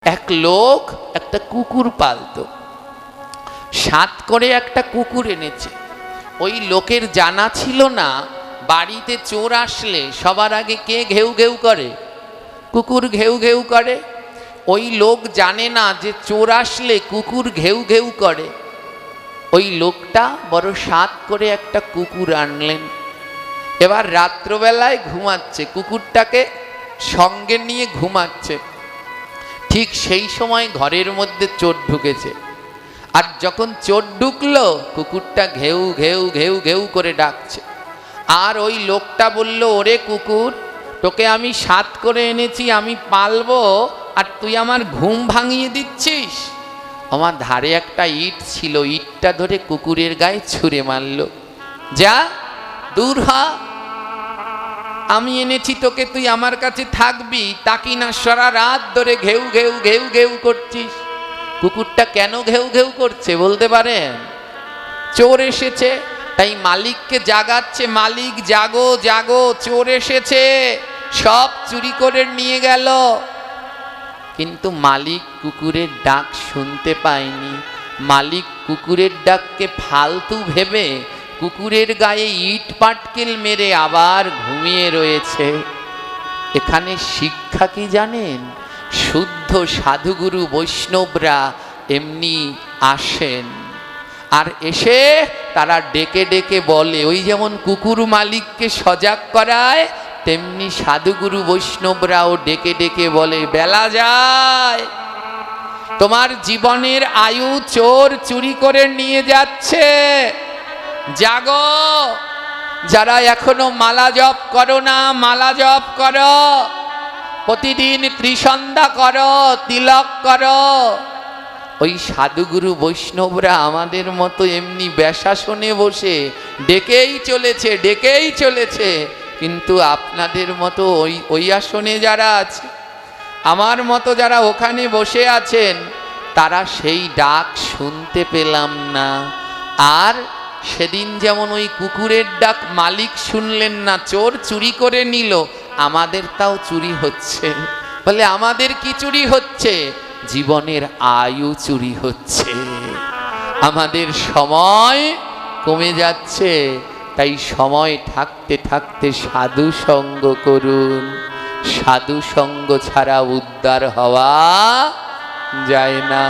এক লোক একটা কুকুর পালতো। সাত করে একটা কুকুর এনেছে। ওই লোকের জানা ছিল না বাড়িতে চোর আসলে সবার আগে কে ঘেউ ঘেউ করে? কুকুর ঘেউ ঘেউ করে। ওই লোক জানে না যে চোর আসলে কুকুর ঘেউ ঘেউ করে। ওই লোকটা বড় সাত করে একটা কুকুর আনলেন। এবার রাত্রবেলায় ঘুমাচ্ছে, কুকুরটাকে সঙ্গে নিয়ে ঘুমাচ্ছে। ঠিক সেই সময় ঘরের মধ্যে চোর ঢুকেছে। আর যখন চোর ঢুকলো, কুকুরটা ঘেউ ঘেউ ঘেউ ঘেউ করে ডাকছে। আর ওই লোকটা বলল, ওরে কুকুর, তোকে আমি সাত করে এনেছি, আমি পালবো, আর তুই আমার ঘুম ভাঙিয়ে দিচ্ছিস। আমার ধারে একটা ইট ছিল, ইটটা ধরে কুকুরের গায়ে ছুঁড়ে মারল। যা দূর হ, আমি এনেছি তোকে, তুই আমার কাছে থাকবি, তাকি না সারা রাত ধরে ঘেউ ঘেউ ঘেউ ঘেউ করছিস। কুকুরটা কেন ঘেউ ঘেউ করছে বলতে পারেন? চোর এসেছে, তাই মালিককে জাগাচ্ছে, মালিক জাগো জাগো, চোর এসেছে, সব চুরি করে নিয়ে গেল। কিন্তু মালিক কুকুরের ডাক শুনতে পায়নি। মালিক কুকুরের ডাককে ফালতু ভেবে কুকুরের গায়ে ইট পাটকেল মেরে আবার ঘুমিয়ে রয়েছে। এখানে শিক্ষা কি জানেন? শুদ্ধ সাধুগুরু বৈষ্ণবরা এমনি আসেন, আর এসে তারা ডেকে ডেকে বলে, ওই যেমন কুকুর মালিককে সজাগ করায়, তেমনি সাধুগুরু বৈষ্ণবরাও ডেকে ডেকে বলে, বেলা যায়, তোমার জীবনের আয়ু চোর চুরি করে নিয়ে যাচ্ছে, জাগো। যারা এখনো মালা জপ করো না, মালা জপ করো, প্রতিদিন ত্রিসন্ধ্যা করো, তিলক করো। ওই সাধুগুরু বৈষ্ণবরা আমাদের মতো এমনি ব্যাসাসনে বসে ডেকেই চলেছে, ডেকেই চলেছে। কিন্তু আপনাদের মতো ওই আসনে যারা আছে, আমার মতো যারা ওখানে বসে আছেন, তারা সেই ডাক শুনতে পেলাম না। আর সেদিন যেমন ওই কুকুরের ডাক মালিক শুনলেন না, চোর চুরি করে নিল, আমাদের তাও চুরি হচ্ছে। বলে আমাদের কি চুরি হচ্ছে? জীবনের আয়ু চুরি হচ্ছে, আমাদের সময় কমে যাচ্ছে। তাই সময় থাকতে থাকতে সাধু সঙ্গ করুন। সাধু সঙ্গ ছাড়া উদ্ধার হওয়া যায় না।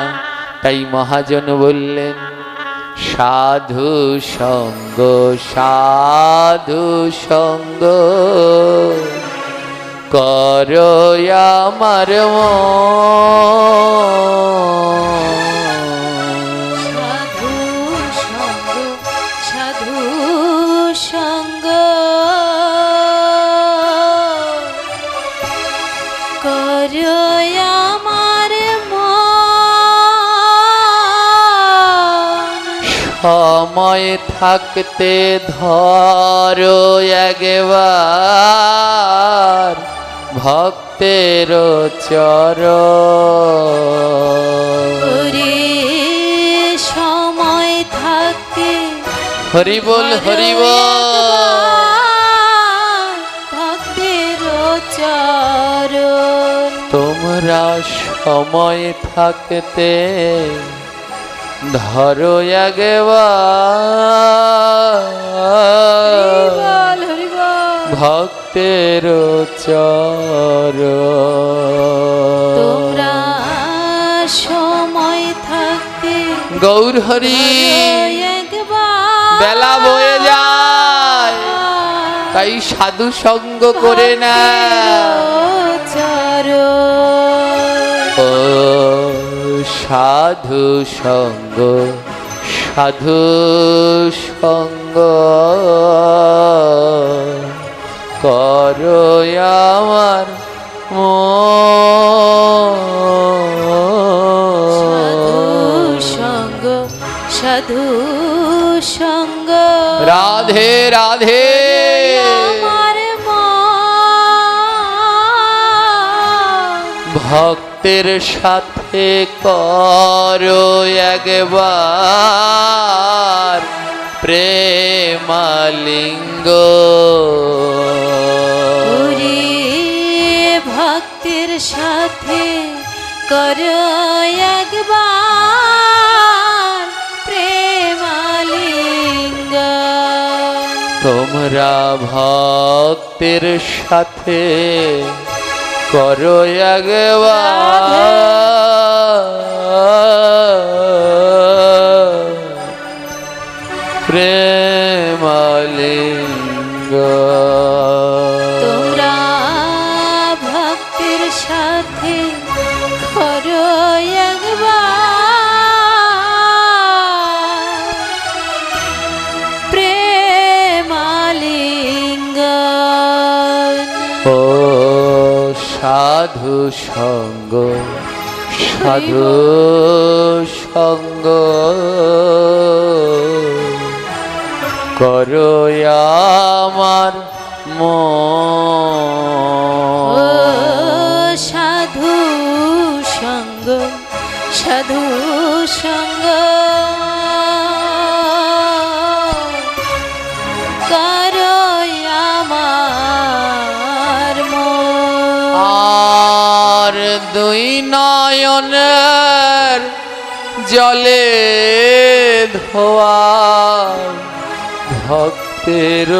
তাই মহাজন বললেন, সাধু সঙ্গ, সাধু সঙ্গ করো আমার সাধু সঙ্গ, সাধু সঙ্গ করো আমার মন। সময় থাকতে ধরো একবার ভক্তের চরণ। সময় থাকতে হরি বল, হরি বল। ভক্তের চরণ। তোমরা সময় থাকতে ধরো একবার ভক্তের চরণ। তোমরা সময় থাকতে গৌর হরি, বেলা বয়ে যায়, তাই সাধু সঙ্গ করে না। ও সাধু সঙ্গ, সাধু সঙ্গ করো আমার সঙ্গ, সাধু সঙ্গ। রাধে রাধে। আমার ভক্তের সাথে করো একবার প্রেমালিঙ্গ। ভক্তের সাথে করো একবার প্রেমালিঙ্গ। তোমরা ভক্তের সাথে করো একবার প্রেমালিঙ্গ। তোমরা ভক্তের সাথে করো একবার প্রেমালিঙ্গ। ও সাধু সঙ্গ, সাধু সঙ্গ করো আমার ও মন। সাধু সঙ্গ, সাধু সঙ্গ করো আমার মন। আর দুই নয়নের জলে ধোয়া ভক্তের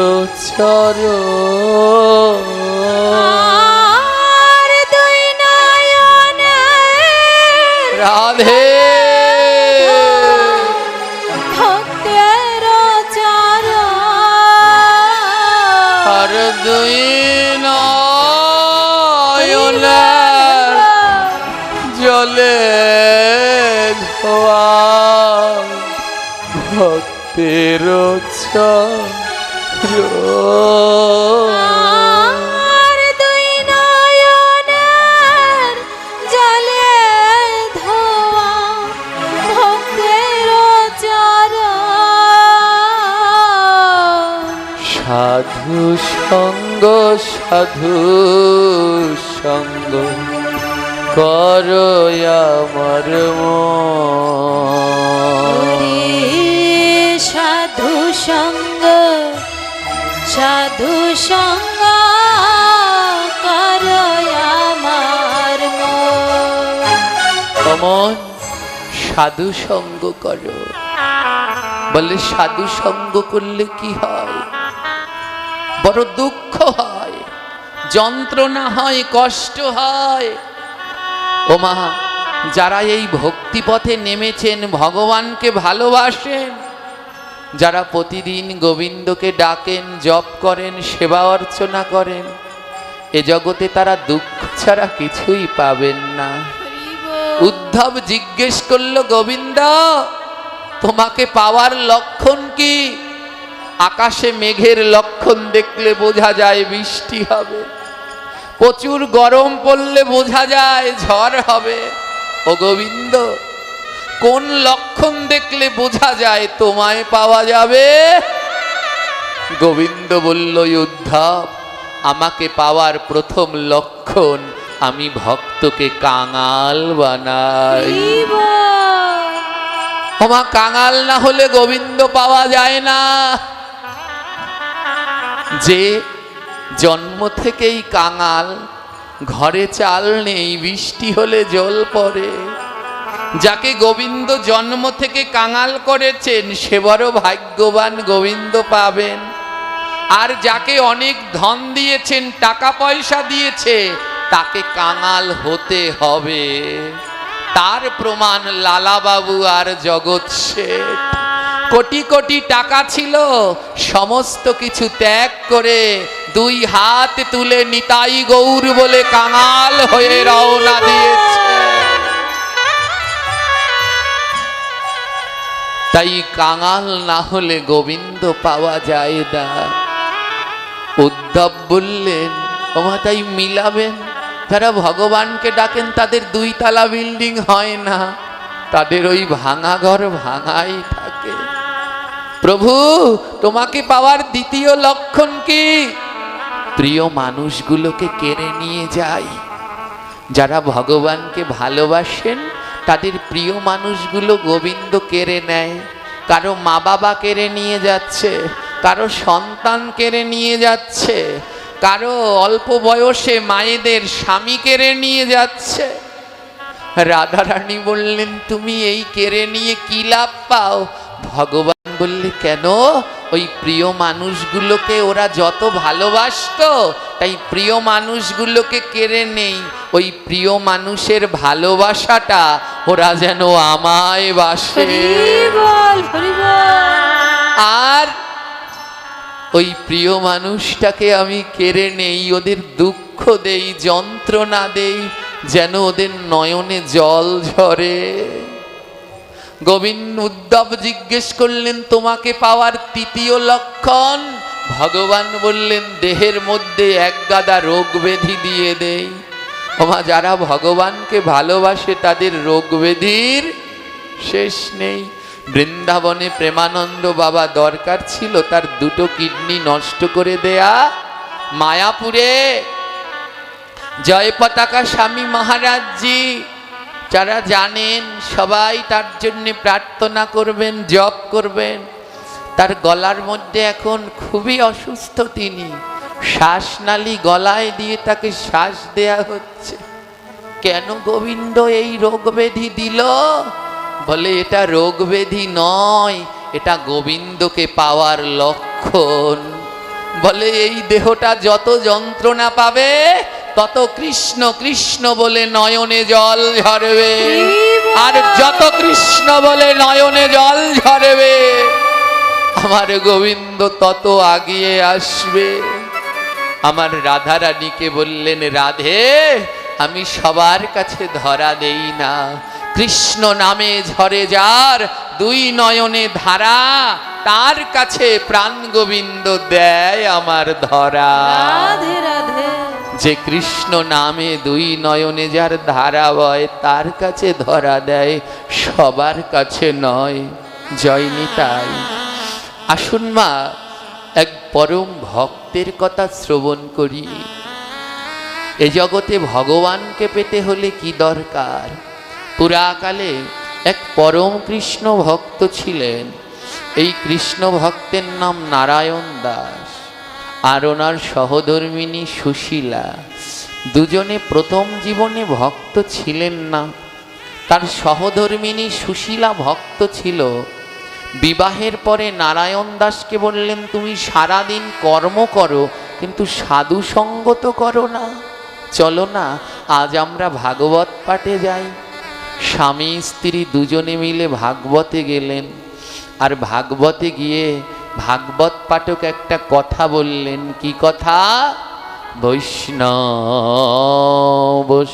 চরণ। আর দুই নয়নের রাধে ভক্তের চরণ। আর দুই নয়নের জলে ধোয়া ভক্তের চরণ। আর দুই নয়নের জলে ধোয়া ভক্তের চরণ। সাধু সঙ্গ, সাধু সঙ্গ করো আমার মন। ওরে সাধু সঙ্গ, সাধু সঙ্গ করো আমার মন। অমন সাধু সঙ্গ করো। বলে সাধু সঙ্গ করলে কি হয়? বড় দুঃখ হয়, যন্ত্রণা হয়, কষ্ট হয়। ও মা, যারা এই ভক্তিপথে নেমেছেন, ভগবানকে ভালোবাসেন, যারা প্রতিদিন গোবিন্দকে ডাকেন, জপ করেন, সেবা অর্চনা করেন, এ জগতে তারা দুঃখ ছাড়া কিছুই পাবেন না। উদ্ধব জিজ্ঞেস করল, গোবিন্দ তোমাকে পাওয়ার লক্ষণ কি? আকাশে মেঘের লক্ষণ দেখলে বোঝা যায় বৃষ্টি হবে, প্রচুর গরম পড়লে বোঝা যায় ঝড় হবে। ও গোবিন্দ, কোন লক্ষণ দেখলে বোঝা যায় তোমায় পাওয়া যাবে? গোবিন্দ বলল, উদ্ধব আমাকে পাওয়ার প্রথম লক্ষণ আমি ভক্তকে কাঙাল বানাই। ওমা, কাঙাল না হলে গোবিন্দ পাওয়া যায় না। যে জন্ম থেকেই কাঙাল, ঘরে চাল নেই, বৃষ্টি হলে জল পড়ে, যাকে গোবিন্দ জন্ম থেকে কাঙাল করেছেন সে বড় ভাগ্যবান, গোবিন্দ পাবেন। আর যাকে অনেক ধন দিয়েছেন, টাকা পয়সা দিয়েছে, তাকে কাঙাল হতে হবে। তার প্রমাণ লালাবাবু আর জগৎ শেঠ। কোটি কোটি টাকা ছিল, সমস্ত কিছু ত্যাগ করে দুই হাত তুলে নিতাই গৌর বলে কাঙাল হয়ে রওনা দিয়েছে। তাই কাঙাল না হলে গোবিন্দ পাওয়া যায় না। উদ্ধব বললেন, ওমা তাই মিলাবেন? যারা ভগবানকে ডাকেন তাদের 2 তলা বিল্ডিং হয় না, তাদের ওই ভাঙা ঘর ভাঙাই থাকে। প্রভু তোমাকে পাওয়ার দ্বিতীয় লক্ষণ কি? প্রিয় মানুষগুলোকে কেড়ে নিয়ে যাই। যারা ভগবানকে ভালোবাসেন তাদের প্রিয় মানুষগুলো গোবিন্দ কেড়ে নেয়। কারো মা বাবা কেড়ে নিয়ে যাচ্ছে, কারো সন্তান কেড়ে নিয়ে যাচ্ছে, কারো অল্প বয়সে মায়েদের স্বামী কেড়ে নিয়ে যাচ্ছে। রাধারানী বললেন, তুমি এই কেড়ে নিয়ে কি লাভ পাও? ভগবান বললে, কেন? ওই প্রিয় মানুষগুলোকে ওরা যত ভালোবাসতো, তাই প্রিয় মানুষগুলোকে কেড়ে নেই। ওই প্রিয় মানুষের ভালোবাসাটা ওরা যেন আমায় বাসে। হরি বল, হরি বল। আর ওই প্রিয় মানুষটাকে আমি কেড়ে নেই, ওদের দুঃখ দেই, যন্ত্রণা দেই, যেন ওদের নয়নে জল ঝরে। গোবিন্দ উদ্ধব জিজ্ঞেস করলেন, তোমাকে পাওয়ার তৃতীয় লক্ষণ? ভগবান বললেন, দেহের মধ্যে এক গাদা রোগ ব্যাধি দিয়ে দেই। ওমা, যারা ভগবানকে ভালোবাসে তাদের রোগ ব্যাধির শেষ নেই। বৃন্দাবনে প্রেমানন্দ বাবা দরকার ছিল তার দুটো কিডনি নষ্ট করে দেয়া। মায়াপুরে জয় পতাকা স্বামী মহারাজজি, যারা জানেন সবাই তার জন্য প্রার্থনা করবেন, জপ করবেন। তার গলার মধ্যে এখন খুবই অসুস্থ তিনি, শ্বাসনালী গলায় দিয়ে তাকে শ্বাস দেয়া হচ্ছে। কেন গোবিন্দ এই রোগ ব্যাধি দিল? বলে, এটা রোগ ব্যাধি নয়, এটা গোবিন্দকে পাওয়ার লক্ষণ। বলে, এই দেহটা যত যন্ত্রণা পাবে তত কৃষ্ণ কৃষ্ণ বলে নয়নে জল ঝরবে, আর যত কৃষ্ণ বলে নয়নে জল ঝরবে আমার গোবিন্দ তত আগিয়ে আসবে। আমার রাধারানীকে বললেন, রাধে, আমি সবার কাছে ধরা দেই না, কৃষ্ণ নামে ঝরে যার দুই নয়নে ধারা, তার কাছে প্রাণ গোবিন্দ দেয় আমার ধরা। রাধে রাধে। যে কৃষ্ণ নামে দুই নয়নে যার ধারা বয়, তার কাছে ধরা দেয়, সবার কাছে নয়। জয় নিতাই। আসুন মা, এক পরম ভক্তের কথা শ্রবণ করি। এ জগতে ভগবানকে পেতে হলে কি দরকার? পুরাকালে এক পরম কৃষ্ণ ভক্ত ছিলেন। এই কৃষ্ণ ভক্তের নাম নারায়ণ দাস, আর ওনার সহধর্মিণী সুশীলা। দুজনে প্রথম জীবনে ভক্ত ছিলেন না। তার সহধর্মিণী সুশীলা ভক্ত ছিল। বিবাহের পরে নারায়ণ দাসকে বললেন, তুমি সারাদিন কর্ম করো, কিন্তু সাধু সঙ্গ তো করো না, চলো না আজ আমরা ভাগবত পাঠে যাই। স্বামী স্ত্রী দুজনে মিলে ভাগবতে গেলেন। আর ভাগবতে গিয়ে ভাগবত পাঠক একটা কথা বললেন। কি কথা? বৈষ্ণব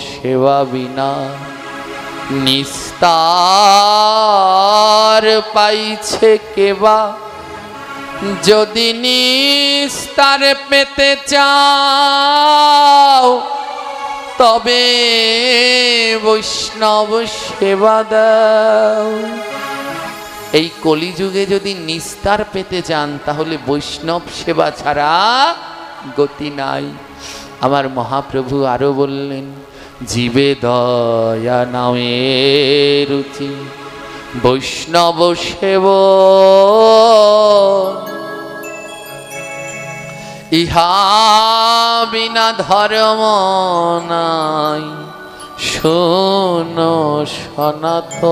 সেবা বিনা নিস্তার পাইছে কেবা, যদি নিস্তার পেতে চাও তবে বৈষ্ণব সেবা দাও। এই কলিযুগে যদি নিস্তার পেতে চান তাহলে বৈষ্ণব সেবা ছাড়া গতি নাই। আমার মহাপ্রভু আরো বললেন, জীবে দয়া নামে রুচি বৈষ্ণব সেব, ইহা বিনা ধর্ম নাই, শোনো সনাতন।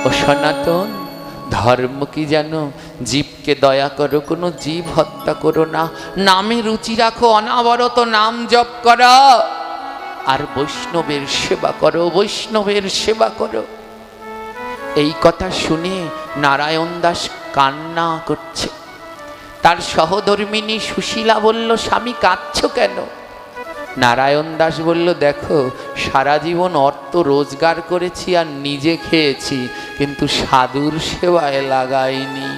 ও সনাতন, ধর্ম কি জানো? জীবকে দয়া করো, কোনো জীব হত্যা করো না, নামে রুচি রাখো, অনাবরত নাম জপ করো, আর বৈষ্ণবের সেবা করো, বৈষ্ণবের সেবা করো। এই কথা শুনে নারায়ণ দাস কান্না করছে। তার সহধর্মিণী সুশীলা বলল, স্বামী কাঁদছো কেন? নারায়ণ দাস বলল, দেখো, সারা জীবন অর্থ রোজগার করেছি আর নিজে খেয়েছি, কিন্তু সাধুর সেবায় লাগাইনি,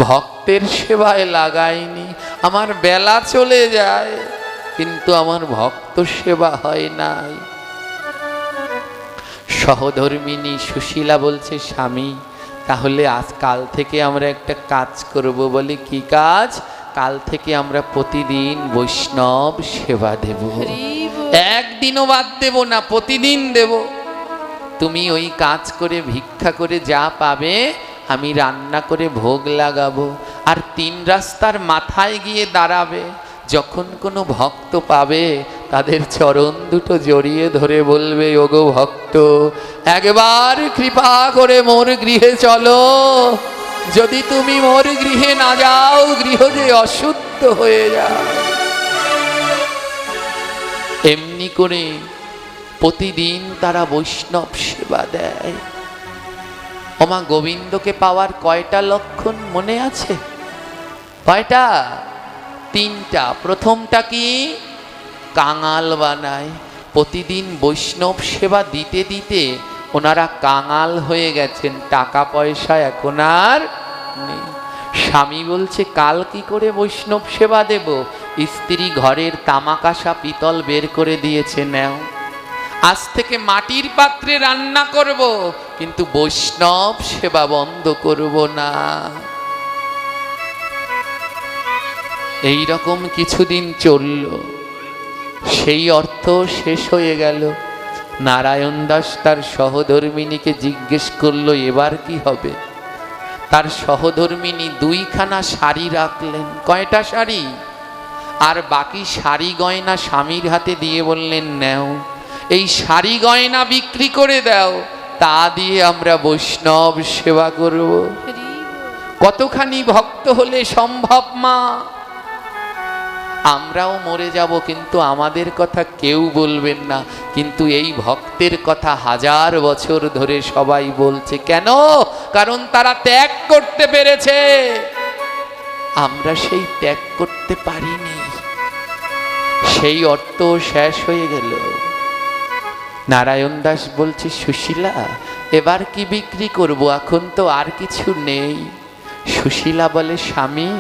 ভক্তের সেবায় লাগাইনি। আমার বেলা চলে যায় কিন্তু আমার ভক্ত সেবা হয় নাই। সহধর্মিণী সুশীলা বলছে, স্বামী, তাহলে আজ কাল থেকে আমরা একটা কাজ করব। বলে, কি কাজ? কাল থেকে আমরা প্রতিদিন বৈষ্ণব সেবা দেব, একদিনও বাদ দেব না, প্রতিদিন দেব। তুমি ওই কাজ করে ভিক্ষা করে যা পাবে আমি রান্না করে ভোগ লাগাবো, আর 3 রাস্তার মাথায় গিয়ে দাঁড়াবে। যখন কোনো ভক্ত পাবে তাদের চরণ দুটো জড়িয়ে ধরে বলবে, ওগো ভক্ত, একবার কৃপা করে মোর গৃহে চলো। যদি তুমি মোর গৃহে না যাও, গৃহ যে অশুদ্ধ হয়ে যায়। এমনি করে প্রতিদিন তারা বৈষ্ণব সেবা দেয়। ওমা, গোবিন্দকে পাওয়ার কয়টা লক্ষণ মনে আছে? কয়টা? 3টা। প্রথমটা কি? কাঙাল বানায়। প্রতিদিন বৈষ্ণব সেবা দিতে দিতে ওনারা কাঙাল হয়ে গেছেন, টাকা পয়সা এখন আর নেই। স্বামী বলছে, কাল কি করে বৈষ্ণব সেবা দেব? স্ত্রী ঘরের তামাকাশা পিতল বের করে দিয়েছে, নাও আজ থেকে মাটির পাত্রে রান্না করব, কিন্তু বৈষ্ণব সেবা বন্ধ করব না। এই রকম কিছুদিন চলল। সেই অর্থ শেষ হয়ে গেল। নারায়ণ দাস তার সহধর্মিনীকে জিজ্ঞেস করলো, এবার কি হবে? তার সহধর্মিনী 2খানা শাড়ি রাখলেন। কয়টা শাড়ি? আর বাকি শাড়ি গয়না স্বামীর হাতে দিয়ে বললেন, নাও এই শাড়ি গয়না বিক্রি করে দাও, তা দিয়ে আমরা বৈষ্ণব সেবা করব। কতখানি ভক্ত হলে সম্ভব মা? আমরাও মরে যাব, কিন্তু আমাদের কথা কেউ বলবেন না, কিন্তু এই ভক্তের কথা 1000 বছর ধরে সবাই বলছে। কেন? কারণ তারা ত্যাগ করতে পেরেছে, আমরা সেই ত্যাগ করতে পারিনি। সেই অর্থ শেষ হয়ে গেল। নারায়ণ দাস বলছে, সুশীলা, এবার কি বিক্রি করব? এখন তো আর কিছু নেই। সুশীলা বলে, স্বামী,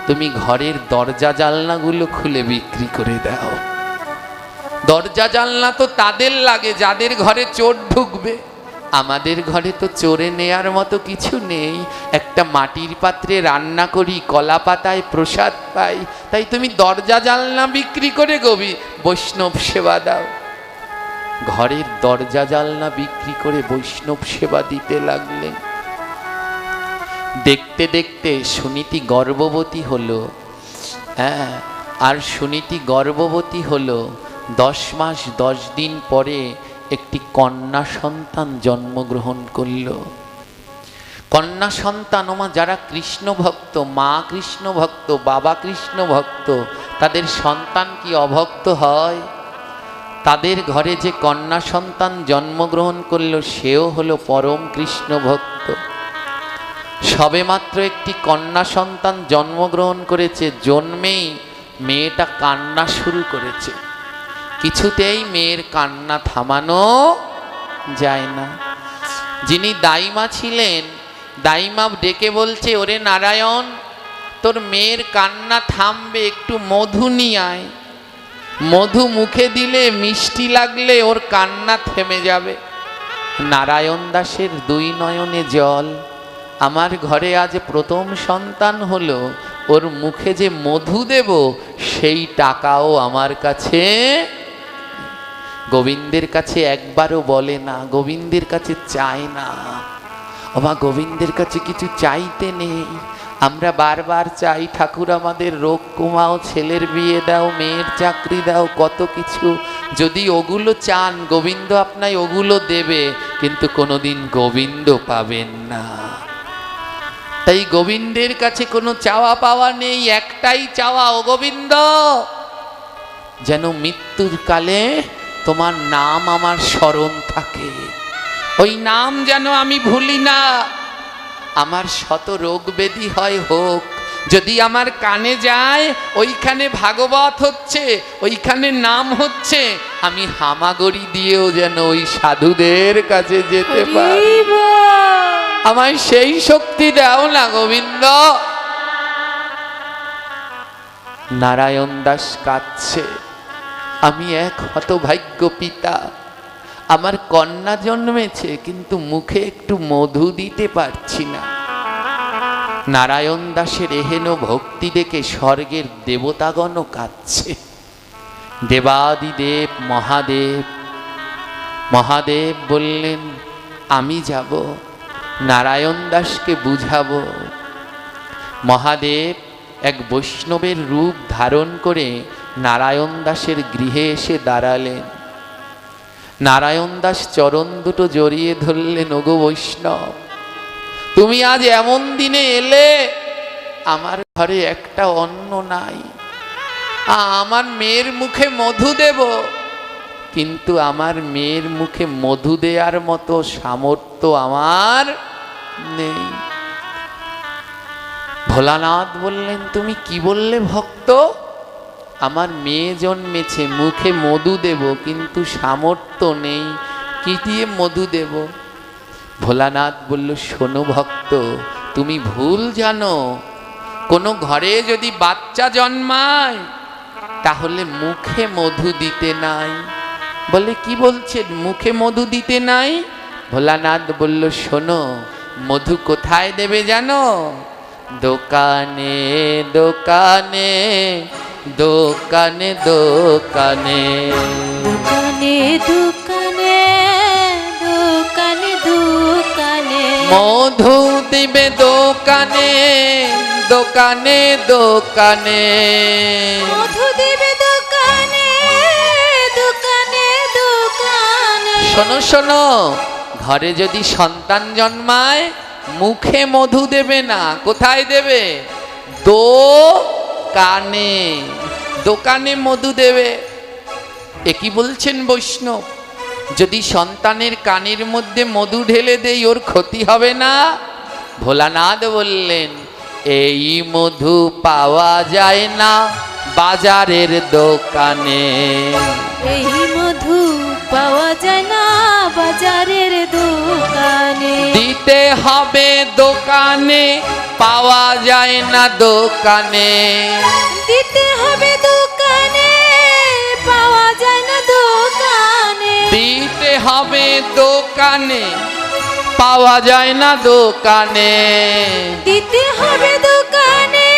তুমি ঘরের দরজা জানলাগুলো খুলে বিক্রি করে দাও। দরজা জানলা তো তাদের লাগে যাদের ঘরে চোর ঢুকবে। আমাদের ঘরে তো চোরে নেয়ার মতো কিছু নেই। একটা মাটির পাত্রে রান্না করি, কলা পাতায় প্রসাদ পাই, তাই তুমি দরজা জানলা বিক্রি করে বৈষ্ণব সেবা দাও। ঘরের দরজা জানলা বিক্রি করে বৈষ্ণব সেবা দিতে লাগলেন। দেখতে দেখতে সুনীতি গর্ভবতী হলো। হ্যাঁ, আর সুনীতি গর্ভবতী হলো 10 মাস 10 দিন পরে একটি কন্যা সন্তান জন্মগ্রহণ করল। কন্যা সন্তান, ওমা, যারা কৃষ্ণ ভক্ত, মা কৃষ্ণ ভক্ত, বাবা কৃষ্ণ ভক্ত, তাদের সন্তান কি অভক্ত হয়? তাদের ঘরে যে কন্যা সন্তান জন্মগ্রহণ করল, সেও হলো পরম কৃষ্ণ ভক্ত। সবেমাত্র একটি কন্যা সন্তান জন্মগ্রহণ করেছে, জন্মেই মেয়েটা কান্না শুরু করেছে। কিছুতেই মেয়ের কান্না থামানো যায় না। যিনি দাইমা ছিলেন, দাইমা ডেকে বলছে, ওরে নারায়ণ, তোর মেয়ের কান্না থামবে, একটু মধু নিয়ে আয়। মধু মুখে দিলে, মিষ্টি লাগলে ওর কান্না থেমে যাবে। নারায়ণ দাসের 2 নয়নে জল। আমার ঘরে আজ প্রথম সন্তান হলো, ওর মুখে যে মধু দেব সেই টাকাও আমার কাছে। গোবিন্দের কাছে একবারও বলে না, গোবিন্দের কাছে চায় না। ওমা, গোবিন্দের কাছে কিছু চাইতে নেই। আমরা বারবার চাই, ঠাকুর আমাদের রোগ কমাও, ছেলের বিয়ে দাও, মেয়ের চাকরি দাও, কত কিছু। যদি ওগুলো চান, গোবিন্দ আপনায় ওগুলো দেবে, কিন্তু কোনোদিন গোবিন্দ পাবেন না। তাই গোবিন্দের কাছে কোনো চাওয়া পাওয়া নেই, একটাই চাওয়া, ও গোবিন্দ, যেন মৃত্যুর কালে তোমার নাম আমার স্মরণ থাকে, ওই নাম যেন আমি ভুলি না। আমার শত রোগ ব্যাধি হয় হোক, যদি আমার কানে যায় ওইখানে ভাগবত হচ্ছে, ওইখানে নাম হচ্ছে, আমি হামাগড়ি দিয়েও যেন ওই সাধুদের কাছে যেতে পারি। আমায় সেই শক্তি দাও না গোবিন্দ। নারায়ণ দাস কাঁদছে, আমি এক হতভাগ্য পিতা, আমার কন্যা জন্মেছে, কিন্তু মুখে একটু মধু দিতে পারছি না। নারায়ণ দাসের এহেন ভক্তি দেখে স্বর্গের দেবতাগণও কাঁদছে। দেবাদিদেব মহাদেব, মহাদেব বললেন, আমি যাব, নারায়ণ দাসকে বুঝাবো। মহাদেব এক বৈষ্ণবের রূপ ধারণ করে নারায়ণ দাসের গৃহে এসে দাঁড়ালেন। নারায়ণ দাস চরণ দুটো জড়িয়ে ধরলেন, ওগো বৈষ্ণব, তুমি আজ এমন দিনে এলে, আমার ঘরে একটা অন্ন নাই, আমার মেয়ের মুখে মধু দেব, কিন্তু আমার মেয়ের মুখে মধু দেওয়ার মতো সামর্থ্য আমার নেই। ভোলানাথ বললেন, তুমি কি বললে ভক্ত? আমার মেয়ে জন্মেছে, মুখে মধু দেব, কিন্তু সামর্থ্য নেই, কি দিয়ে মধু দেব? ভোলানাথ বলল, শোনো ভক্ত, তুমি ভুল জানো। কোনো ঘরে যদি বাচ্চা জন্মায় তাহলে মুখে মধু দিতে নাই। বলে, কি বলছেন, মুখে মধু দিতে নাই? ভোলানাথ বলল, শোনো, মধু কোথায় দেবে জানো? দোকানে দোকানে দোকানে দোকানে দোকানে দোকানে দোকানে দোকানে মধু দিবে দোকানে দোকানে দোকানে মধু দিবে দোকানে দোকানে দোকানে। শোনো শোনো, ঘরে যদি সন্তান জন্মায় মুখে মধু দেবে না, কোথায় দেবে? দোকানে, দোকানে মধু দেবে। এ কি বলছেন বৈষ্ণব? যদি সন্তানের কানের মধ্যে মধু ঢেলে দেই ওর ক্ষতি হবে না? ভোলানাথ বললেন, এই মধু পাওয়া যায় না বাজারের দোকানে। এই মধু পাওয়া যায় না বাজারের দোকানে। দিতে হবে দোকানে, পাওয়া যায় না দোকানে। দিতে হবে দোকানে, পাওয়া যায় না দোকানে। দিতে হবে দোকানে, পাওয়া যায় না দোকানে। দিতে হবে দোকানে,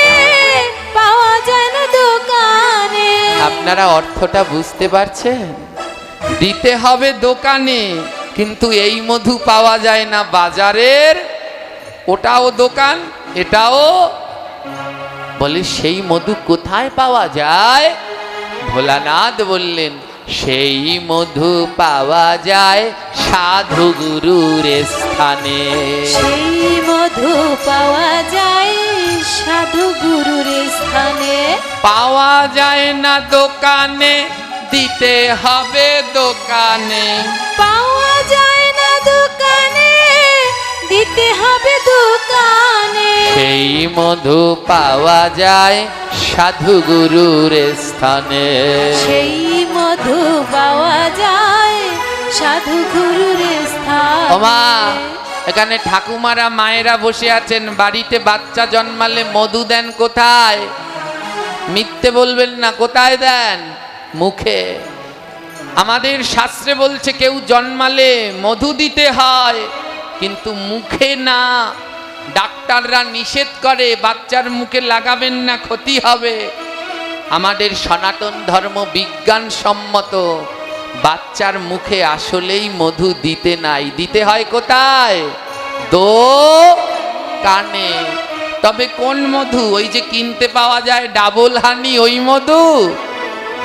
পাওয়া যায় না দোকানে। আপনারা অর্থটা বুঝতে পারছেন? দিতে হবে দোকানে, কিন্তু এই মধু পাওয়া যায় না বাজারের। ওটাও দোকান, এটাও। বলে, সেই মধু কোথায় পাওয়া যায়? ভোলানাথ বললেন, সেই মধু পাওয়া যায় সাধু গুরুর স্থানে। সেই মধু পাওয়া যায় সাধু গুরুর স্থানে। পাওয়া যায় না দোকানে, দিতে হবে দোকানে। পাওয়া যায় না দোকানে, দিতে হবে দোকানে। সেই মধু পাওয়া যায় সাধু গুরুর স্থানে। সেই মধু পাওয়া যায় সাধু গুরুর স্থানে। ওমা, এখানে ঠাকুমারা মায়েরা বসে আছেন, বাড়িতে বাচ্চা জন্মালে মধু দেন কোথায়? মিথ্যে বলবেন না, কোথায় দেন? মুখে। আমাদের শাস্ত্রে বলছে কেউ জন্মালে মধু দিতে হয়, কিন্তু মুখে না। ডাক্তাররা নিষেধ করে, বাচ্চার মুখে লাগাবেন না, ক্ষতি হবে। আমাদের সনাতন ধর্ম বিজ্ঞানসম্মত, বাচ্চার মুখে আসলেই মধু দিতে নাই, দিতে হয় কোথায়? দোকানে। তবে কোন মধু? ওই যে কিনতে পাওয়া যায় ডাবল হানি, ওই মধু।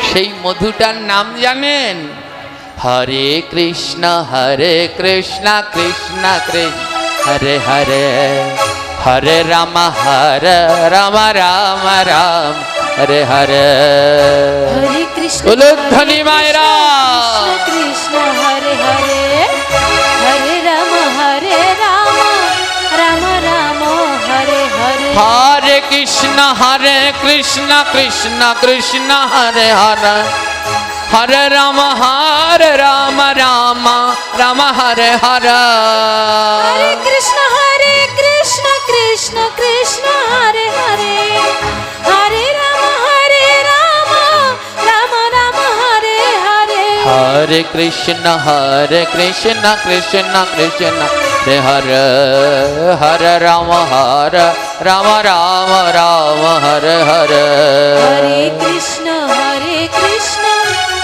সেই মধুটার নাম জানেন? হরে কৃষ্ণ কৃষ্ণ কৃষ্ণ হরে হরে, হরে রাম রাম রাম রাম হরে হরে। হরে কৃষ্ণ উলুধ্বনি মায়েরা। কৃষ্ণ হরে হরে, হরে রাম রাম রাম হরে হরে। হরে কৃষ্ণ কৃষ্ণ কৃষ্ণ হরে হরে, হরে রাম রাম রাম হরে হরে। হরে কৃষ্ণ কৃষ্ণ কৃষ্ণ হরে হরে, হরে রাম রাম রাম হরে হরে। হরে কৃষ্ণ কৃষ্ণ কৃষ্ণ হরে হরে, হরে রাম রাম রাম হরে হরে। হরে কৃষ্ণ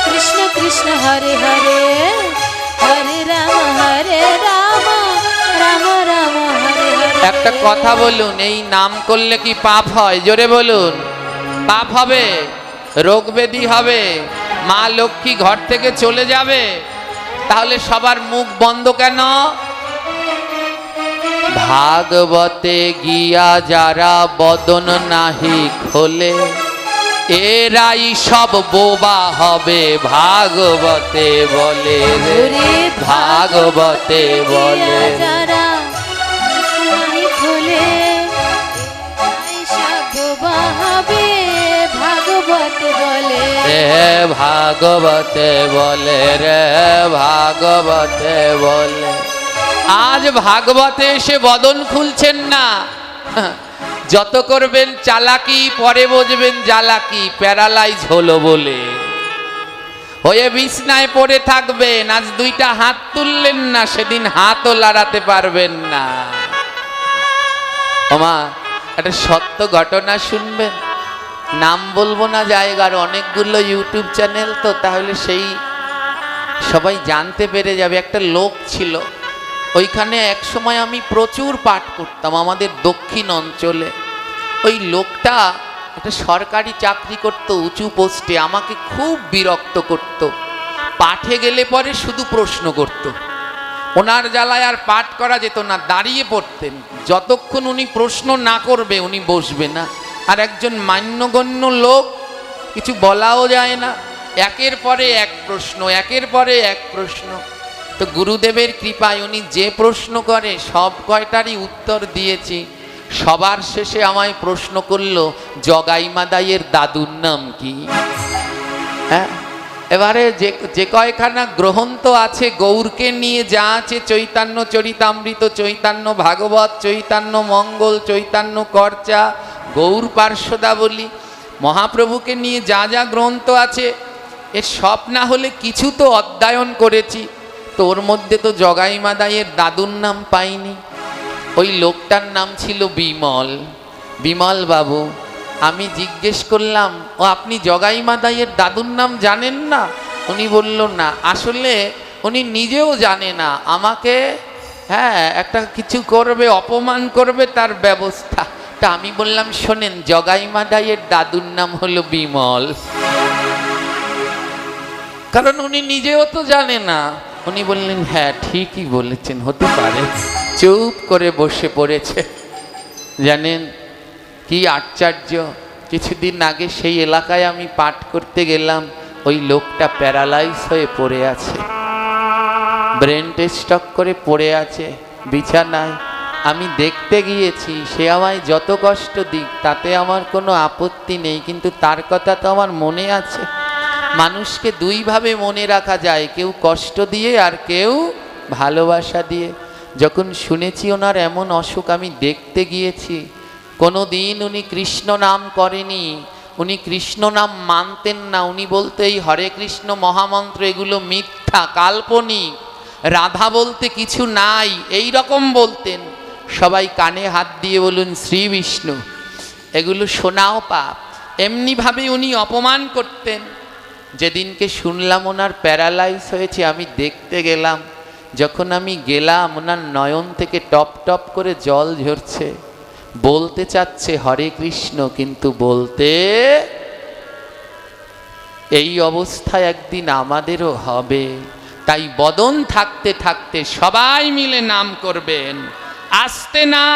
কৃষ্ণ কৃষ্ণ হরে হরে, হরে রাম রাম রাম হরে হরে। একটা কথা বলুন, এই নাম করলে কি পাপ হয়? জোরে বলুন। পাপ হবে, রোগ ব্যাধি হবে, মা লক্ষ্মী ঘর থেকে চলে যাবে। তাহলে সবার মুখ বন্ধ কেন? ভাগবতে গিয়া যারা বদন নাহি খোলে, এরাই সব বোবা হবে, ভাগবতে বলে রে, ভাগবতে বলে। যারা নাহি খোলে, এরাই সব বোবা হবে, ভাগবতে বলে। রে ভাগবতে বলে, রে ভাগবতে বলে। আজ ভাগবতে এসে বদন খুলছেন না, যত করবেন চালাকি পরে বুঝবেন জ্বালাকি, প্যারালাইজ হলো বলে হয়ে বিছনায় পড়ে থাকবেন। আজ দুইটা হাত তুললেন না, সেদিন হাতও লড়াতে পারবেন না। ওমা, একটা সত্য ঘটনা শুনবেন, নাম বলবো না জায়গার, অনেকগুলো ইউটিউব চ্যানেল তো, তাহলে সেই সবাই জানতে পেরে যাবে। একটা লোক ছিল, ওইখানে এক সময় আমি প্রচুর পাঠ করতাম আমাদের দক্ষিণ অঞ্চলে। ওই লোকটা একটা সরকারি চাকরি করত উঁচু পোস্টে, আমাকে খুব বিরক্ত করত। পাঠে গেলে পরে শুধু প্রশ্ন করত, ওনার জ্বালায় আর পাঠ করা যেত না, দাঁড়িয়ে পড়তেন। যতক্ষণ উনি প্রশ্ন না করবে উনি বসবে না। আর একজন মান্যগণ্য লোক, কিছু বলাও যায় না, একের পরে এক প্রশ্ন, একের পরে এক প্রশ্ন। তো গুরুদেবের কৃপায় উনি যে প্রশ্ন করে সব কয়টারই উত্তর দিয়েছি। সবার শেষে আমায় প্রশ্ন করলো, জগাই মাদাইয়ের দাদুর নাম কি? হ্যাঁ, এবারে যে কয়খানা গ্রন্থ আছে গৌরকে নিয়ে, যা আছে চৈতন্য চরিতামৃত, চৈতন্য ভাগবত, চৈতন্য মঙ্গল, চৈতন্য করচা, গৌর পার্শ্বদাবলী, মহাপ্রভুকে নিয়ে যা যা গ্রন্থ আছে, এর সব না হলে কিছু তো অধ্যয়ন করেছি। তো ওর মধ্যে তো জগাই মাদাইয়ের দাদুর নাম পাইনি। ওই লোকটার নাম ছিল বিমল। বিমল বাবু, আমি জিজ্ঞেস করলাম, ও আপনি জগাই মাদাইয়ের দাদুর নাম জানেন না? উনি বলল না, আসলে উনি নিজেও জানে না। আমাকে একটা কিছু করবে, অপমান করবে, তার ব্যবস্থা। তা আমি বললাম, শোনেন, জগাই মাদাইয়ের দাদুর নাম হলো বিমল। কারণ উনি নিজেও তো জানে না। উনি বললেন, হ্যাঁ ঠিকই বলেছেন, হতে পারে। চুপ করে বসে পড়েছে। জানেন কি আশ্চর্য, কিছুদিন আগে সেই এলাকায় আমি পাঠ করতে গেলাম, ওই লোকটা প্যারালাইজ হয়ে পড়ে আছে, ব্রেন স্ট্রোক করে পড়ে আছে বিছানায়। আমি দেখতে গিয়েছি, সে আমায় যত কষ্ট দিক তাতে আমার কোনো আপত্তি নেই, কিন্তু তার কথা তো আমার মনে আছে। মানুষকে দুইভাবে মনে রাখা যায়, কেউ কষ্ট দিয়ে আর কেউ ভালোবাসা দিয়ে। যখন শুনেছি ওনার এমন অসুখ, আমি দেখতে গিয়েছি। কোনো দিন উনি কৃষ্ণ নাম করেনি, উনি কৃষ্ণ নাম মানতেন না। উনি বলতে এই হরে কৃষ্ণ মহামন্ত্র এগুলো মিথ্যা, কাল্পনিক, রাধা বলতে কিছু নাই, এই রকম বলতেন। সবাই কানে হাত দিয়ে বলুন শ্রী বিষ্ণু, এগুলো শোনাও পাপ। এমনিভাবে উনি অপমান করতেন। যেদিনকে শুনলাম ওনার প্যারালাইজ হয়েছে, আমি দেখতে গেলাম। যখন আমি গেলাম, ওনার নয়ন থেকে টপ টপ করে জল ঝরছে। বলতে চাচ্ছে হরে কৃষ্ণ, কিন্তু বলতে, এই অবস্থায় একদিন আমাদেরও হবে। তাই বদন থাকতে থাকতে সবাই মিলে নাম করবেন, আস্তে না,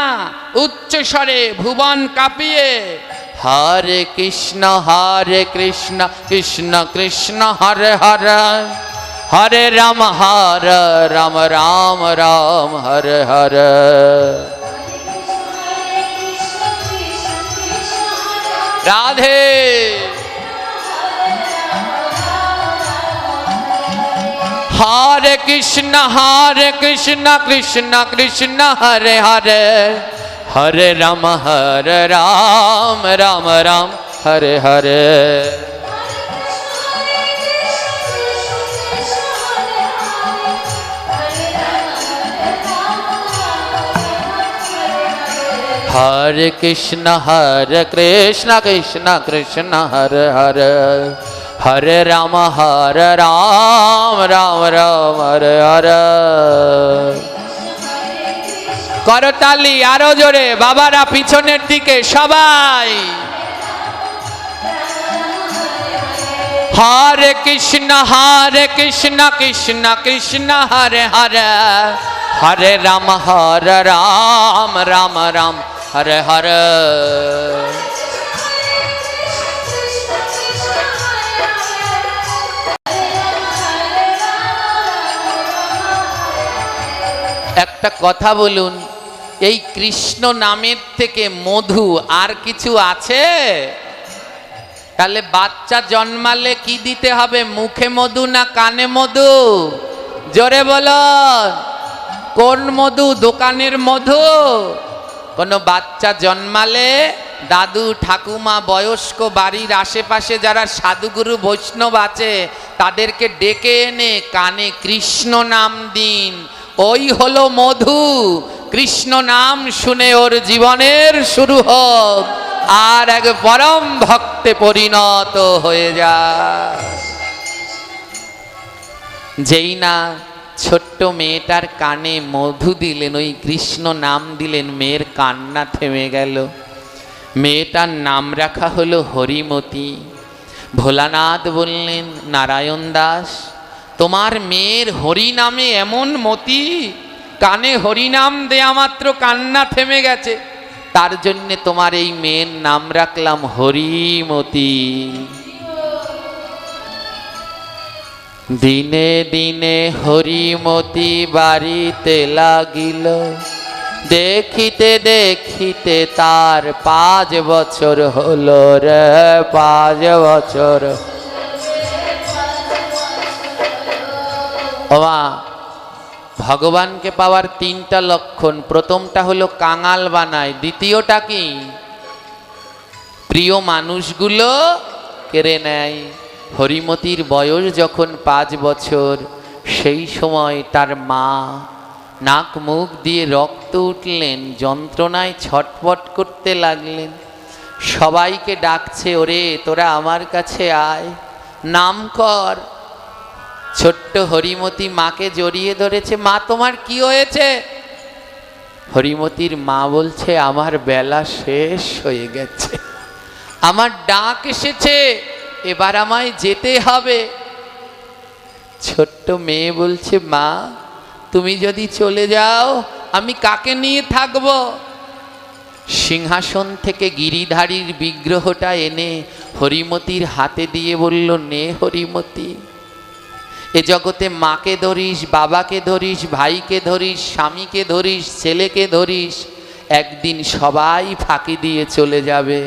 উচ্চ স্বরে, ভুবন কাঁপিয়ে। হরে কৃষ্ণ কৃষ্ণ কৃষ্ণ হরে হরে, হরে রাম রাম রাম হরে হরে। রাধে হরে কৃষ্ণ কৃষ্ণ কৃষ্ণ হরে হরে, হরে রাম রাম রাম হরে হরে। हरे कृष्ण कृष्ण कृष्ण हरे हरे, हरे राम राम राम हरे हरे। করতালি আরো জোরে, বাবারা পিছনের দিকে সবাই। হরে কৃষ্ণ কৃষ্ণ কৃষ্ণ হরে হরে, হরে রাম রাম রাম হরে হরে। একটা কথা বলুন, এই কৃষ্ণ নামের থেকে মধু আর কিছু আছে? তাহলে বাচ্চা জন্মালে কি দিতে হবে, মুখে মধু না কানে মধু? জোরে বলো, কোন মধু? দোকানের মধু? কোনো বাচ্চা জন্মালে দাদু ঠাকুমা বয়স্ক বাড়ির আশেপাশে যারা সাধুগুরু বৈষ্ণব আছে তাদেরকে ডেকে এনে কানে কৃষ্ণ নাম দিন, ওই হলো মধু। কৃষ্ণ নাম শুনে ওর জীবনের শুরু হোক, আর এক পরম ভক্তে পরিণত হয়ে যায়। যেই না ছোট্ট মেয়েটার কানে মধু দিলেন, ওই কৃষ্ণ নাম দিলেন, মেয়ের কান্না থেমে গেল। মেয়েটার নাম রাখা হলো হরিমতি। ভোলানাথ বললেন, নারায়ণ দাস, তোমার মেয়ের হরি নামে এমন মতি, কানে হরিনাম দেয়া মাত্র কান্না থেমে গেছে, তার জন্যে তোমার এই মেয়ের নাম রাখলাম হরিমতি। দিনে দিনে হরিমতি বাড়িতে লাগিল, দেখিতে দেখিতে তার 5 বছর হলো রে, 5 বছর। ওমা, ভগবানকে পাওয়ার 3টা লক্ষণ। প্রথমটা হলো কাঙাল বানায়, দ্বিতীয়টা কি? প্রিয় মানুষগুলো কেড়ে নেয়। হরিমতির বয়স যখন 5 বছর, সেই সময় তার মা নাক মুখ দিয়ে রক্ত উঠলেন, যন্ত্রণায় ছটফট করতে লাগলেন। সবাইকে ডাকছে, ওরে তোরা আমার কাছে আয়, নাম কর। ছোট্ট হরিমতি মাকে জড়িয়ে ধরেছে, মা তোমার কি হয়েছে? হরিমতির মা বলছে, আমার বেলা শেষ হয়ে গেছে, আমার ডাক এসেছে, এবার আমায় যেতে হবে। ছোট্ট মেয়ে বলছে, মা তুমি যদি চলে যাও আমি কাকে নিয়ে থাকব? সিংহাসন থেকে গিরিধারীর বিগ্রহটা এনে হরিমতির হাতে দিয়ে বলল, নে হরিমতি, এ জগতে মাকে ধরিস, বাবাকে ধরিস, ভাইকে ধরিস, স্বামীকে ধরিস, ছেলেকে ধরিস, একদিন সবাই ফাঁকি দিয়ে চলে যাবে,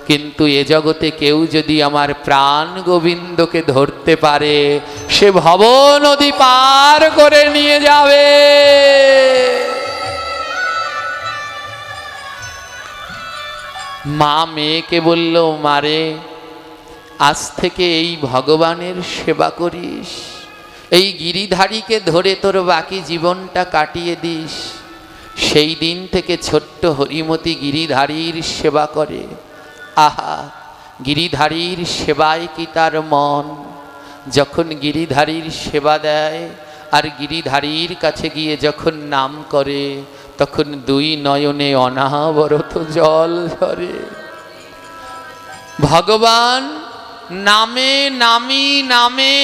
কিন্তু এ জগতে কেউ যদি আমার প্রাণ গোবিন্দকে ধরতে পারে, সে ভব নদী পার করে নিয়ে যাবে। মা মেয়েকে বলল, মারে আজ থেকে এই ভগবানের সেবা করিস, এই গিরিধারীকে ধরে তোর বাকি জীবনটা কাটিয়ে দিস। সেই দিন থেকে ছোট্ট হরিমতি গিরিধারীর সেবা করে। আহা, গিরিধারীর সেবায় কি তার মন! যখন গিরিধারীর সেবা দেয় আর গিরিধারীর কাছে গিয়ে যখন নাম করে, তখন 2 নয়নে অনাবরত জল ঝরে। ভগবান নামে নামি, নামে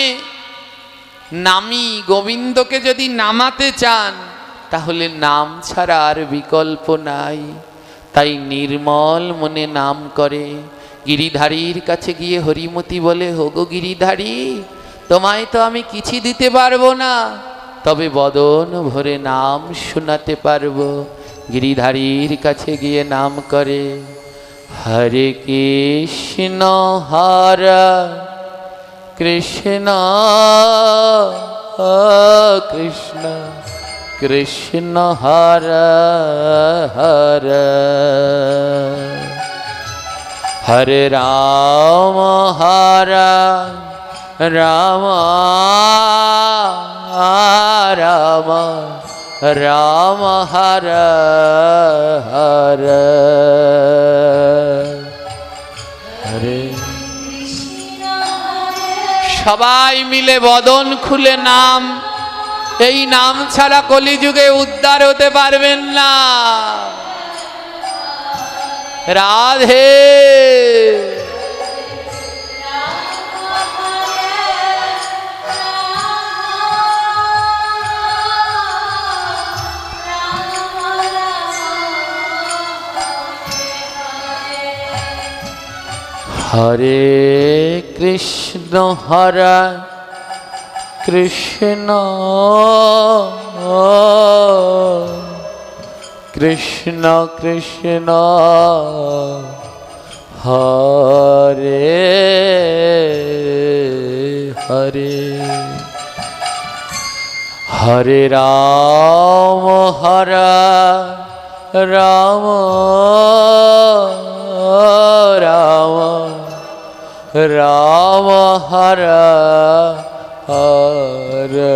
নামি, গোবিন্দকে যদি নামাতে চান তাহলে নাম ছাড়া আর বিকল্প নাই। তাই নির্মল মনে নাম করে। গিরিধারীর কাছে গিয়ে হরিমতি বলে, হোগো গিরিধারী, তোমায় তো আমি কিছু দিতে পারবো না, তবে বদন ভরে নাম শোনাতে পারবো। গিরিধারীর কাছে গিয়ে নাম করে, হরে কৃষ্ণ হরে কৃষ্ণ কৃষ্ণ কৃষ্ণ হরে হরে, হরে রাম হরে রাম রাম রাম হরে হরে, হরে। সবাই মিলে বদন খুলে নাম, এই নাম ছাড়া কলিযুগে উদ্ধার হতে পারবেন না। রাধে হরে কৃষ্ণ হরে কৃষ্ণ কৃষ্ণ কৃষ্ণ হরে হরে হরে রাম হরে রাম রাম রাম হরে হরে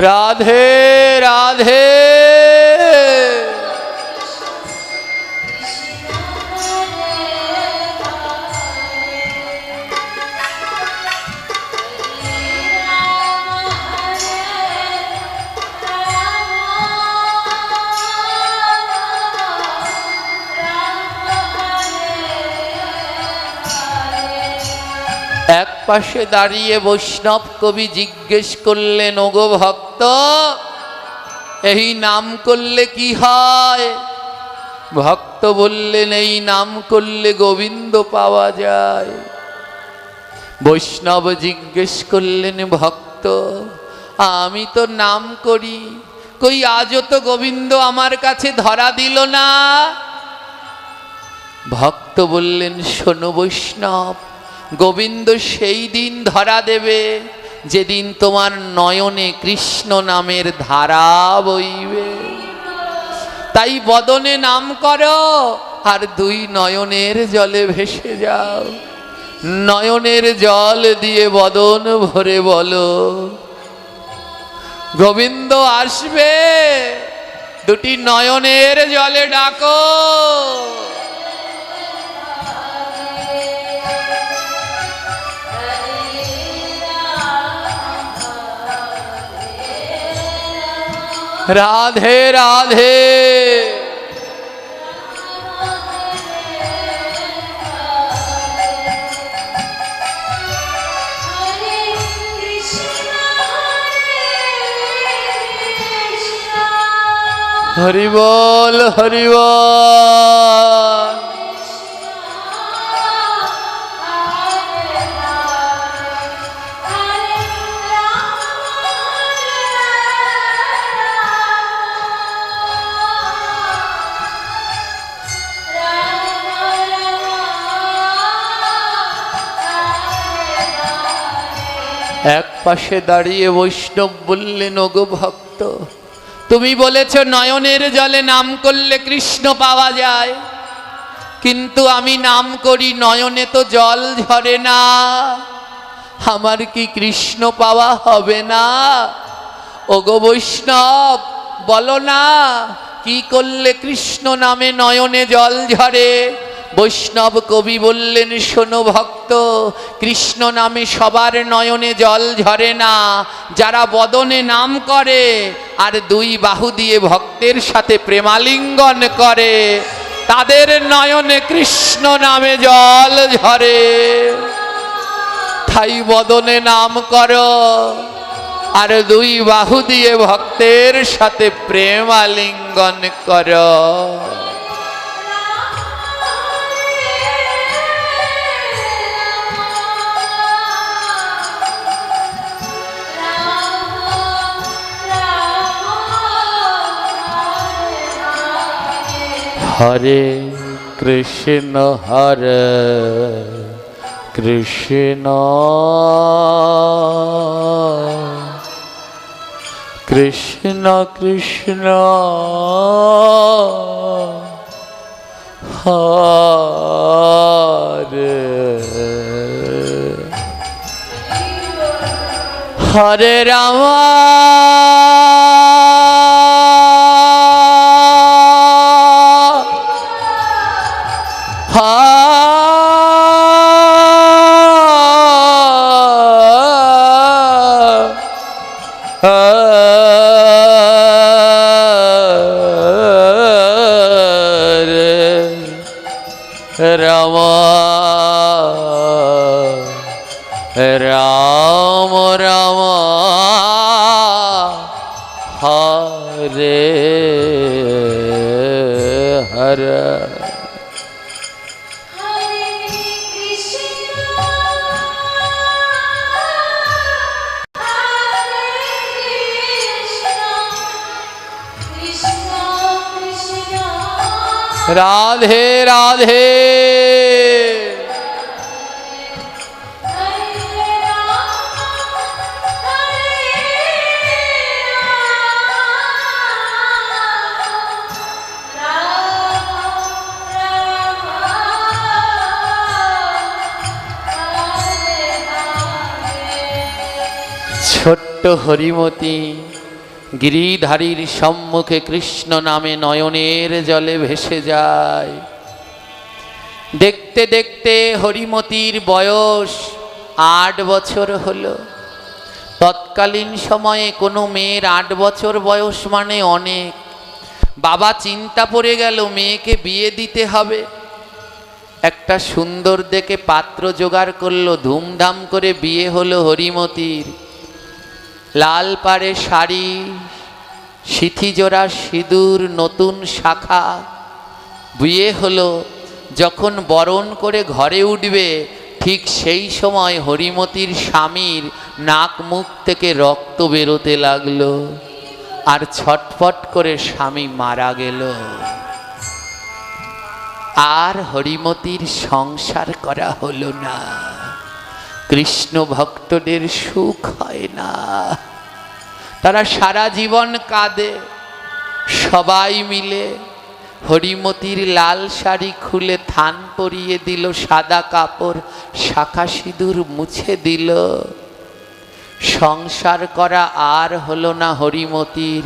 রাধে রাধে এক পাশে দাঁড়িয়ে বৈষ্ণব কবি জিজ্ঞেস করলেন, ওগো ভক্ত, এই নাম করলে কি হয়? ভক্ত বললেন, এই নাম করলে গোবিন্দ পাওয়া যায়। বৈষ্ণব জিজ্ঞেস করলেন, ভক্ত আমি তো নাম করি, কই আজও তো গোবিন্দ আমার কাছে ধরা দিল না। ভক্ত বললেন, শোনো বৈষ্ণব, গোবিন্দ সেই দিন ধরা দেবে যেদিন তোমার নয়নে কৃষ্ণ নামের ধারা বইবে। তাই বদনে নাম করো আর দুই নয়নের জলে ভেসে যাও। নয়নের জল দিয়ে বদন ভরে বলো, গোবিন্দ আসবে, দুটি নয়নের জলে ডাকো। রাধে রাধে হরি বল হরি বল। এক পাশে দাঁড়িয়ে বৈষ্ণব বললেন, ওগো ভক্ত, তুমি বলেছ নয়নের জলে নাম করলে কৃষ্ণ পাওয়া যায়, কিন্তু আমি নাম করি নয়নে তো জল ঝরে না, আমার কি কৃষ্ণ পাওয়া হবে না? ওগো বৈষ্ণব বলো না, কি করলে কৃষ্ণ নামে নয়নে জল ঝরে? বৈষ্ণব কবি বললেন, শোনো ভক্ত, কৃষ্ণ নামে সবার নয়নে জল ঝরে না। যারা বদনে নাম করে আর দুই বাহু দিয়ে ভক্তের সাথে প্রেমালিঙ্গন করে, তাদের নয়নে কৃষ্ণ নামে জল ঝরে। তাই বদনে নাম করো আর দুই বাহু দিয়ে ভক্তের সাথে প্রেমালিঙ্গন করো। হরে কৃষ্ণ হরে কৃষ্ণ কৃষ্ণ কৃষ্ণ হরে হরে রাম রাম রাম হরে হরে। রাধে রাধে। ছোট্ট হরিমতি গিরিধারীর সম্মুখে কৃষ্ণ নামে নয়নের জলে ভেসে যায়। দেখতে দেখতে হরিমতির বয়স 8 বছর হলো। তৎকালীন সময়ে কোনো মেয়ের 8 বছর বয়স মানে অনেক। বাবা চিন্তা পড়ে গেল মেয়েকে বিয়ে দিতে হবে। একটা সুন্দর দেখে পাত্র জোগাড় করলো, ধুমধাম করে বিয়ে হলো হরিমতির। লাল পাড়ে শাড়ি, সিথিজোড়া সিঁদুর, নতুন শাখা, বিয়ে হলো। যখন বরণ করে ঘরে উঠবে ঠিক সেই সময় হরিমতির স্বামীর নাক মুখ থেকে রক্ত বেরোতে লাগলো, আর ছটফট করে স্বামী মারা গেল। আর হরিমতির সংসার করা হলো না। কৃষ্ণ ভক্তদের সুখ হয় না, তারা সারা জীবন কাঁদে। সবাই মিলে হরিমতির লাল শাড়ি খুলে থান পরিয়ে দিল, সাদা কাপড়, শাখা সিঁদুর মুছে দিল। সংসার করা আর হলো না হরিমতির।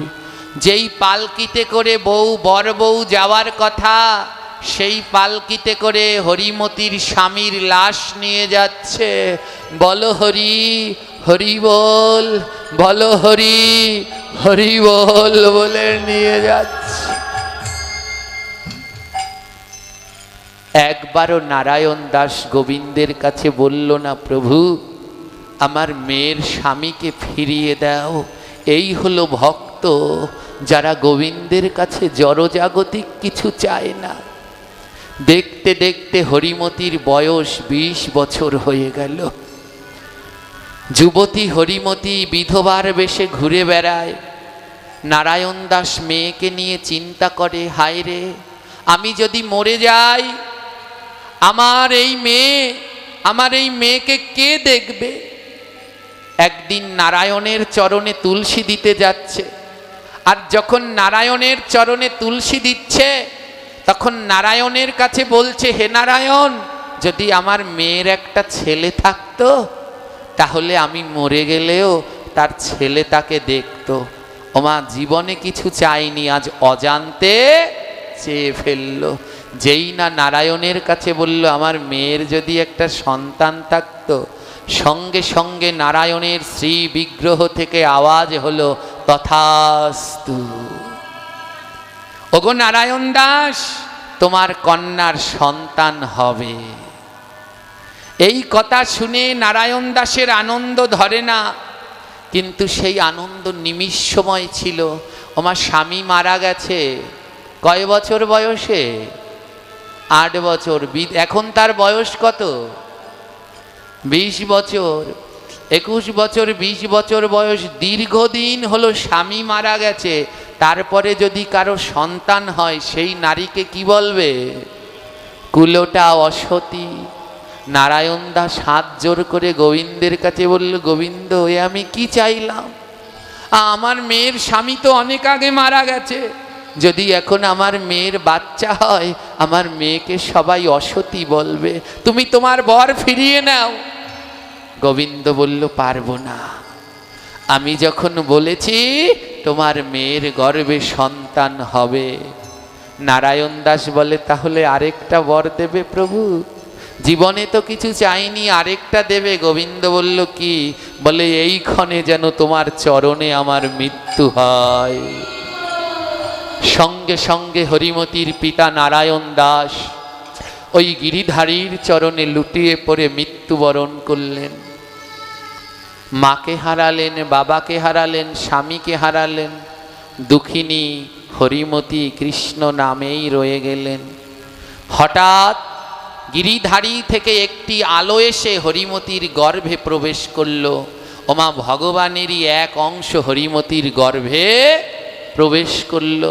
যেই পালকিতে করে বর বউ যাওয়ার কথা, সেই পালকিতে করে হরিমতির স্বামীর লাশ নিয়ে যাচ্ছে। বলো হরি হরি বল, বলো হরি হরি বল বলে নিয়ে যাচ্ছে। একবারও নারায়ণ দাস গোবিন্দের কাছে বলল না, প্রভু আমার মেয়ের স্বামীকে ফিরিয়ে দাও। এই হলো ভক্ত, যারা গোবিন্দের কাছে জড়জাগতিক কিছু চায় না। দেখতে দেখতে হরিমতির বয়স 20 বছর হয়ে গেল। যুবতী হরিমতি বিধবার বেশে ঘুরে বেড়ায়। নারায়ণ দাস মেয়েকে নিয়ে চিন্তা করে, হায় রে, আমি যদি মরে যাই আমার এই মেয়েকে কে দেখবে? একদিন নারায়ণের চরণে তুলসী দিতে যাচ্ছে, আর যখন নারায়ণের চরণে তুলসী দিচ্ছে তখন নারায়ণের কাছে বলছে, হে নারায়ণ, যদি আমার মেয়ের একটা ছেলে থাকতো তাহলে আমি মরে গেলেও তার ছেলে তাকে দেখতো। ওমা জীবনে কিছু চাইনি, আজ অজান্তে চেয়ে ফেললো। যেই না নারায়ণের কাছে বলল আমার মেয়ের যদি একটা সন্তান থাকতো, সঙ্গে সঙ্গে নারায়ণের শ্রী বিগ্রহ থেকে আওয়াজ হলো, তথাস্তু। ওগো নারায়ণ দাস, তোমার কন্যার সন্তান হবে। এই কথা শুনে নারায়ণ দাসের আনন্দ ধরে না, কিন্তু সেই আনন্দ নিমিষময় ছিল। আমার স্বামী মারা গেছে কয় বছর বয়সে? 8 বছর। এখন তার বয়স কত? 20 বছর। 21 বছর 20 বছর বয়স। দীর্ঘদিন হলো স্বামী মারা গেছে, তারপরে যদি কারো সন্তান হয় সেই নারীকে কি বলবে? কুলোটা অসতী। নারায়ণ দাস হাত জোর করে গোবিন্দের কাছে বলল, গোবিন্দ, এ আমি কি চাইলাম? আমার মেয়ের স্বামী তো অনেক আগে মারা গেছে, যদি এখন আমার মেয়ের বাচ্চা হয় আমার মেয়েকে সবাই অসতী বলবে, তুমি তোমার বর ফিরিয়ে নাও। গোবিন্দ বলল, পারবো না। আমি যখন বলেছি তোমার মেয়ের গর্ভে সন্তান হবে। নারায়ণ দাস বলে, তাহলে আরেকটা বর দেবে প্রভু? জীবনে তো কিছু চাইনি, আরেকটা দেবে? গোবিন্দ বলল, কি? বলে, এইক্ষণে যেন তোমার চরণে আমার মৃত্যু হয়। সঙ্গে সঙ্গে হরিমতির পিতা নারায়ণ দাস ওই গিরিধারীর চরণে লুটিয়ে পড়ে মৃত্যুবরণ করলেন। মাকে হারালেন, বাবাকে হারালেন, স্বামীকে হারালেন, দুঃখিনী হরিমতি কৃষ্ণ নামেই রয়ে গেলেন। হঠাৎ গিরিধারী থেকে একটি আলো এসে হরিমতির গর্ভে প্রবেশ করল। ওমা ভগবানেরই এক অংশ হরিমতির গর্ভে প্রবেশ করল।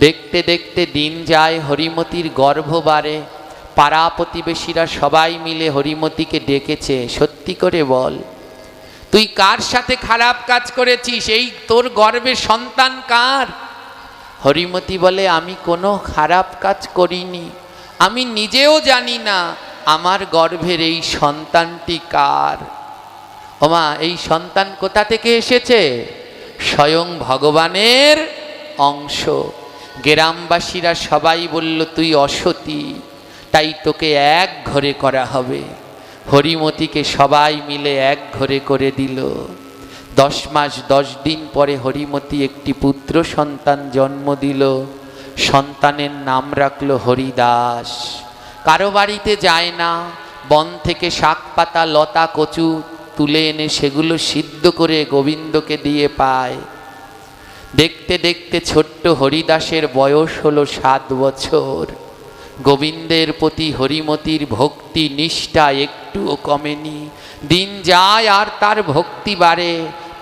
দেখতে দেখতে দিন যায়, হরিমতির গর্ভ বাড়ে। পাড়া প্রতিবেশীরা সবাই মিলে হরিমতিকে ডেকেছে, সত্যি করে বল, তুই কার সাথে খারাপ কাজ করেছিস? এই তোর গর্ভে সন্তান কার? হরিমতি বলে, আমি কোনো খারাপ কাজ করিনি, আমি নিজেও জানি না আমার গর্ভের এই সন্তানটি কার। ওমা, এই সন্তান কোথা থেকে এসেছে? স্বয়ং ভগবানের অংশ। গ্রামবাসীরা সবাই বলল, তুই অসতী, তাই তোকে এক ঘরে করা হবে। হরিমতিকে সবাই মিলে এক ঘরে করে দিল। 10 মাস 10 দিন পরে হরিমতি একটি পুত্র সন্তান জন্ম দিল। সন্তানের নাম রাখল হরিদাস। কারো বাড়িতে যায় না, বন থেকে শাক পাতা লতা কচু তুলে এনে সেগুলো সিদ্ধ করে গোবিন্দকে দিয়ে পায়। দেখতে দেখতে ছোট্ট হরিদাসের বয়স হলো 7 বছর। গোবিন্দের প্রতি হরিমতির ভক্তি নিষ্ঠা একটুও কমেনি। দিন যায় আর তার ভক্তি বাড়ে।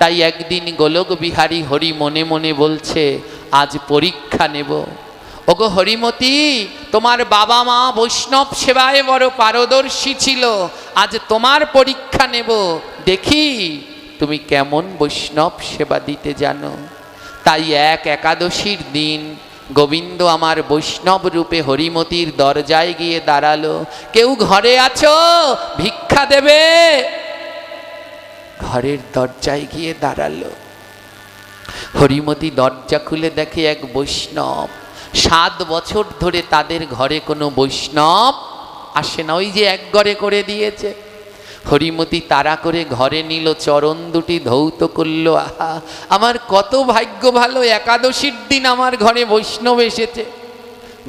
তাই একদিন গোলক বিহারী হরি মনে মনে বলছে, আজ পরীক্ষা নেব। ওগো হরিমতি, তোমার বাবা মা বৈষ্ণব সেবায় বড় পারদর্শী ছিল, আজ তোমার পরীক্ষা নেব, দেখি তুমি কেমন বৈষ্ণব সেবা দিতে জানো। তাই এক একাদশীর দিন গোবিন্দ আমার বৈষ্ণব রূপে হরিমতির দরজায় গিয়ে দাঁড়ালো। কেউ ঘরে আছো? ভিক্ষা দেবে? ঘরের দরজায় গিয়ে দাঁড়ালো। হরিমতি দরজা খুলে দেখে এক বৈষ্ণব। 7 বছর ধরে তাদের ঘরে কোনো বৈষ্ণব আসে না, ওই যে এক ঘরে করে দিয়েছে। হরিমতি তাড়া করে ঘরে নিল, চরণ দুটি ধৌত করল। আহা, আমার কত ভাগ্য ভালো, একাদশীর দিন আমার ঘরে বৈষ্ণব এসেছে।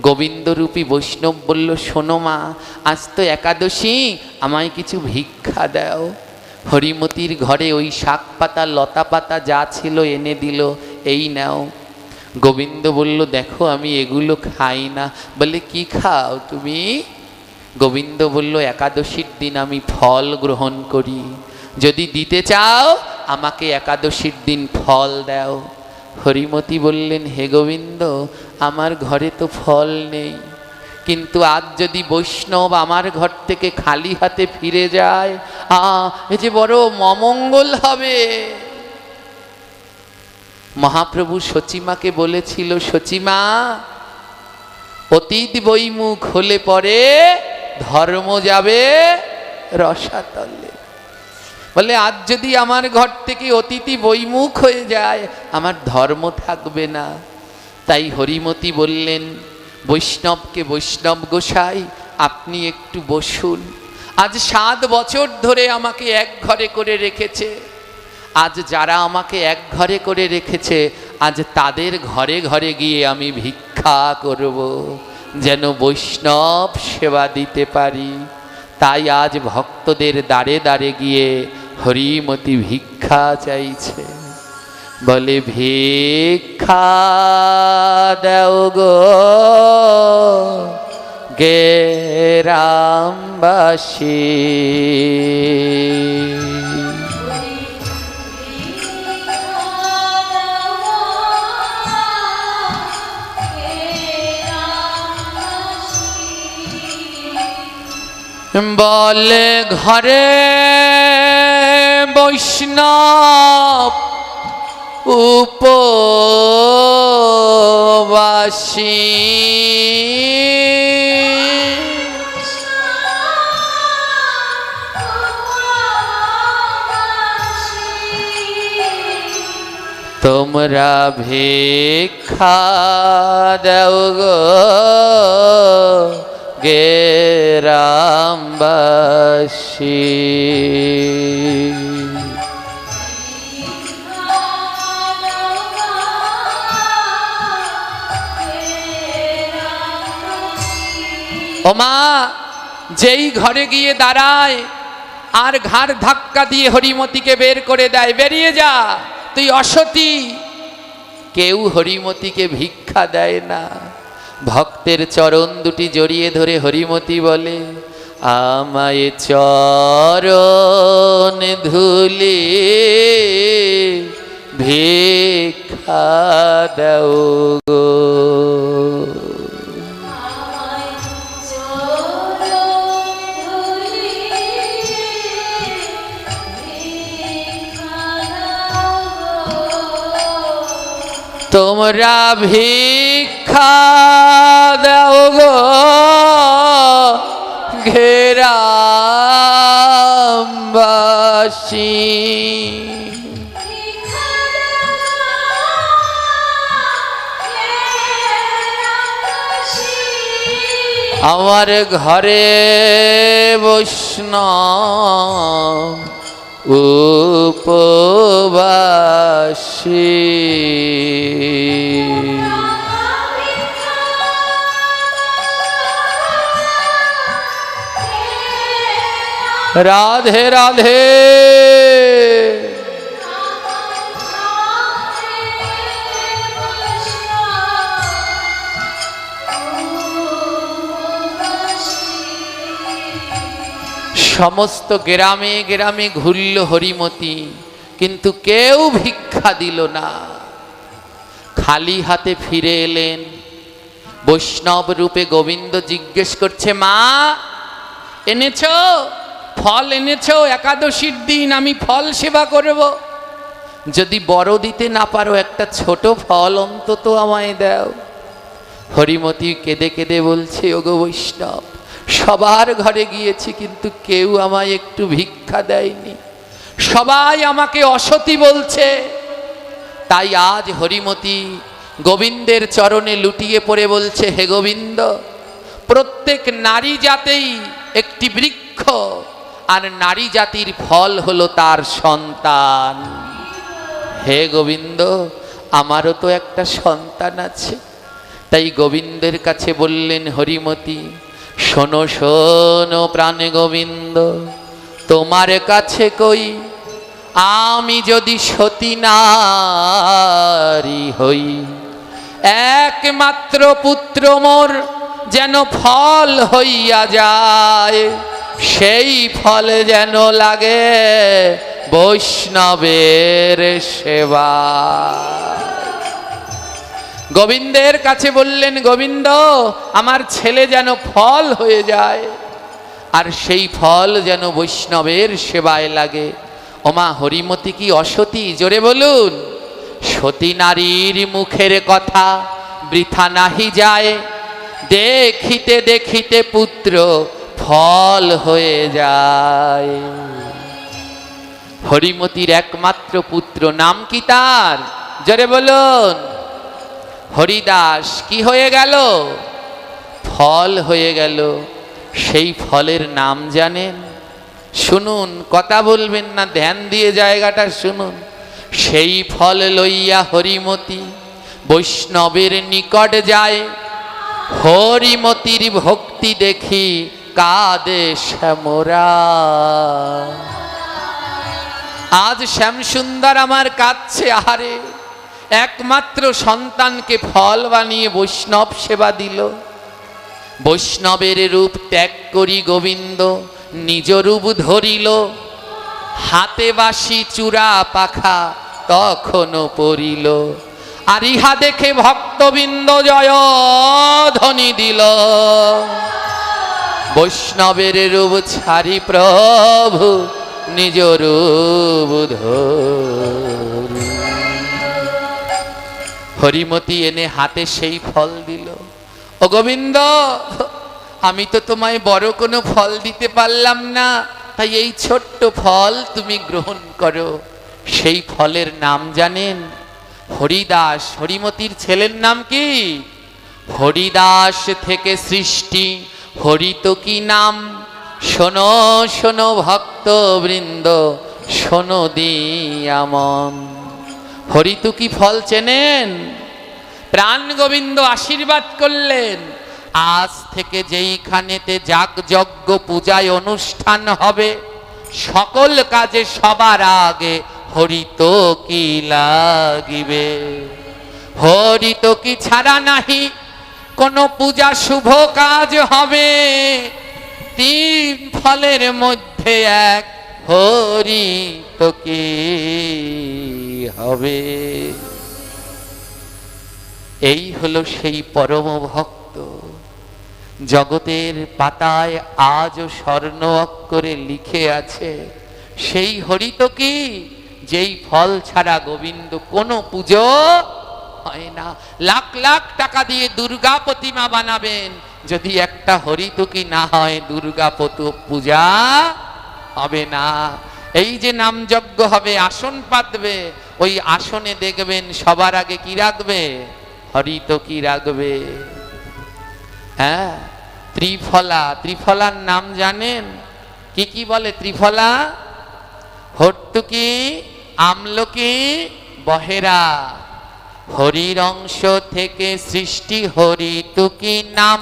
গোবিন্দরূপী বৈষ্ণব বলল, শোনো মা, আজ তো একাদশী, আমায় কিছু ভিক্ষা দাও। হরিমতির ঘরে ওই শাক পাতা লতা পাতা যা ছিল এনে দিল, এই নাও। গোবিন্দ বলল, দেখো আমি এগুলো খাই না। বলে, কি খাও তুমি? গোবিন্দ বলল, একাদশীর দিন আমি ফল গ্রহণ করি, যদি দিতে চাও আমাকে একাদশীর দিন ফল দাও। হরিমতি বললেন, হে গোবিন্দ, আমার ঘরে তো ফল নেই, কিন্তু আজ যদি বৈষ্ণব আমার ঘর থেকে খালি হাতে ফিরে যায়, এ যে বড় অমঙ্গল হবে। মহাপ্রভু সচিমাকে বলেছিল, সচিমা, অতীত বইমুখ হলে পরে ধর্ম যাবে রসাতলে। বলে, আজ যদি আমার ঘর থেকে অতিথি বইমুখ হয়ে যায়, আমার ধর্ম থাকবে না। তাই হরিমতি বললেন, বৈষ্ণবকে, বৈষ্ণব গোসাই, আপনি একটু বসুন। আজ 7 বছর ধরে আমাকে এক ঘরে করে রেখেছে। আজ যারা আমাকে এক ঘরে করে রেখেছে, আজ তাদের ঘরে ঘরে গিয়ে আমি ভিক্ষা করব, যেন বৈষ্ণব সেবা দিতে পারি। তাই আজ ভক্তদের দ্বারে দ্বারে গিয়ে হরিমতি ভিক্ষা চাইছে। বলে, ভিক্ষা দাও গো গ্রামবাসী, বলে ঘরে বৈষ্ণব উপবাসী, তোমরা ভিক্ষা দাও গো গ্রামবাসী। ওমা, যেই ঘরে গিয়ে দাঁড়ায় আর ঘাড় ধাক্কা দিয়ে হরিমতিকে বের করে দেয়, বেরিয়ে যা, তুই অসতী। কেউ হরিমতিকে ভিক্ষা দেয় না। ভক্তের চরণ দুটি জড়িয়ে ধরে হরিমতি বলে, আমায় চরণ ধুলি ভিক্ষা দাও গো। তোমরা ভিক্ষা দাও গো গ্রামবাসী। আমার ঘরে বৈষ্ণব উপবাসী। রাধে রাধে। সমস্ত গ্রামে গ্রামে ঘুরল হরিমতি, কিন্তু কেউ ভিক্ষা দিল না। খালি হাতে ফিরে এলেন। বৈষ্ণব রূপে গোবিন্দ জিজ্ঞেস করছে, মা এনেছো ফল এনেছো? একাদশীর দিন আমি ফল সেবা করব। যদি বড় দিতে না পারো একটা ছোট ফল অন্তত আমায় দাও। হরিমতি কেঁদে কেঁদে বলছে, ওগো বৈষ্ণব, সবার ঘরে গিয়েছি কিন্তু কেউ আমায় একটু ভিক্ষা দেয়নি, সবাই আমাকে অসতী বলছে। তাই আজ হরিমতি গোবিন্দের চরণে লুটিয়ে পড়ে বলছে, হে গোবিন্দ, প্রত্যেক নারী জাতেই একটি বৃক্ষ, আর নারী জাতির ফল হলো তার সন্তান। হে গোবিন্দ, আমারও তো একটা সন্তান আছে। তাই গোবিন্দের কাছে বললেন হরিমতি, শোনো শোনো প্রাণ গোবিন্দ, তোমার কাছে কই আমি যদি সতী নারী হই, একমাত্র পুত্র মোর যেন ফল হইয়া যায়, সেই ফল যেন লাগে বৈষ্ণবের সেবা। গোবিন্দের কাছে বললেন, গোবিন্দ, আমার ছেলে যেন ফল হয়ে যায়, আর সেই ফল যেন বৈষ্ণবের সেবায় লাগে। ওমা, হরিমতি কি অসতী? জোরে বলুন। সতী নারীর মুখের কথা বৃথা নাহি যায়, দেখিতে দেখিতে পুত্র ফল হয়ে যায়। হরিমতির একমাত্র পুত্র, নাম কি তার? জোরে বলুন। হরিদাস। কি হয়ে গেল? ফল হয়ে গেল। সেই ফলের নাম জানেন? শুনুন, কথা বলবেন না, ধ্যান দিয়ে জায়গাটা শুনুন। সেই ফল লইয়া হরিমতি বৈষ্ণবের নিকট যায়। হরিমতির ভক্তি দেখি কাঁদে শ্যামরা। আজ শ্যামসুন্দর আমার কাঁদছে, আহারে, একমাত্র সন্তানকে ফল বানিয়ে বৈষ্ণব সেবা দিল। বৈষ্ণবের রূপ ত্যাগ করি গোবিন্দ নিজ রূপ ধরিল, হাতে বাঁশি চূড়া পাখা তখনও পড়িল। আর ইহা দেখে ভক্তবৃন্দ জয় ধ্বনি দিল। বৈষ্ণবের রূপ ছাড়ি প্রভু নিজ রূপ ধরি। হরিমতি এনে হাতে সেই ফল দিল। ও গোবিন্দ, আমি তো তোমায় বড় কোনো ফল দিতে পারলাম না, তাই এই ছোট্ট ফল তুমি গ্রহণ করো। সেই ফলের নাম জানেন? হরিদাস। হরিমতির ছেলের নাম কি? হরিদাস থেকে সৃষ্টি, হরি তো কি নাম। শোনো শোনো ভক্তবৃন্দ, শোনো দিয়া মন। হরি তো কি ফল চেনেন? প্রাণ গোবিন্দ আশীর্বাদ করলেন, আজ থেকে যেইখানেতে যাগ যজ্ঞ পূজায় অনুষ্ঠান হবে, সকল কাজে সবার আগে হরিত কি লাগিবে। হরিত কি ছাড়া নাহি কোন পূজা শুভ কাজ হবে। তিন ফলের মধ্যে এক হরিত কি হবে। এই হলো সেই পরম ভক্ত, জগতের পাতায় আজও স্বর্ণ অক্ষরে লিখে আছে সেই হরিত কি, যেই ফল ছাড়া গোবিন্দ কোনো পুজো হয় না। লাখ লাখ টাকা দিয়ে দুর্গা প্রতিমা বানাবেন, যদি একটা হরিতকি না হয় দুর্গা পূজা হবে না। এই যে নামযজ্ঞ হবে, আসন পাতবে, ওই আসনে দেখবেন সবার আগে কি রাখবে, হরিতকি রাখবে। হ্যাঁ, ত্রিফলা, ত্রিফলার নাম জানেন? কি কি বলে ত্রিফলা? হর্তুকি, আমলকি, বহেরা। হরির অংশ থেকে সৃষ্টি হরিতুকি নাম,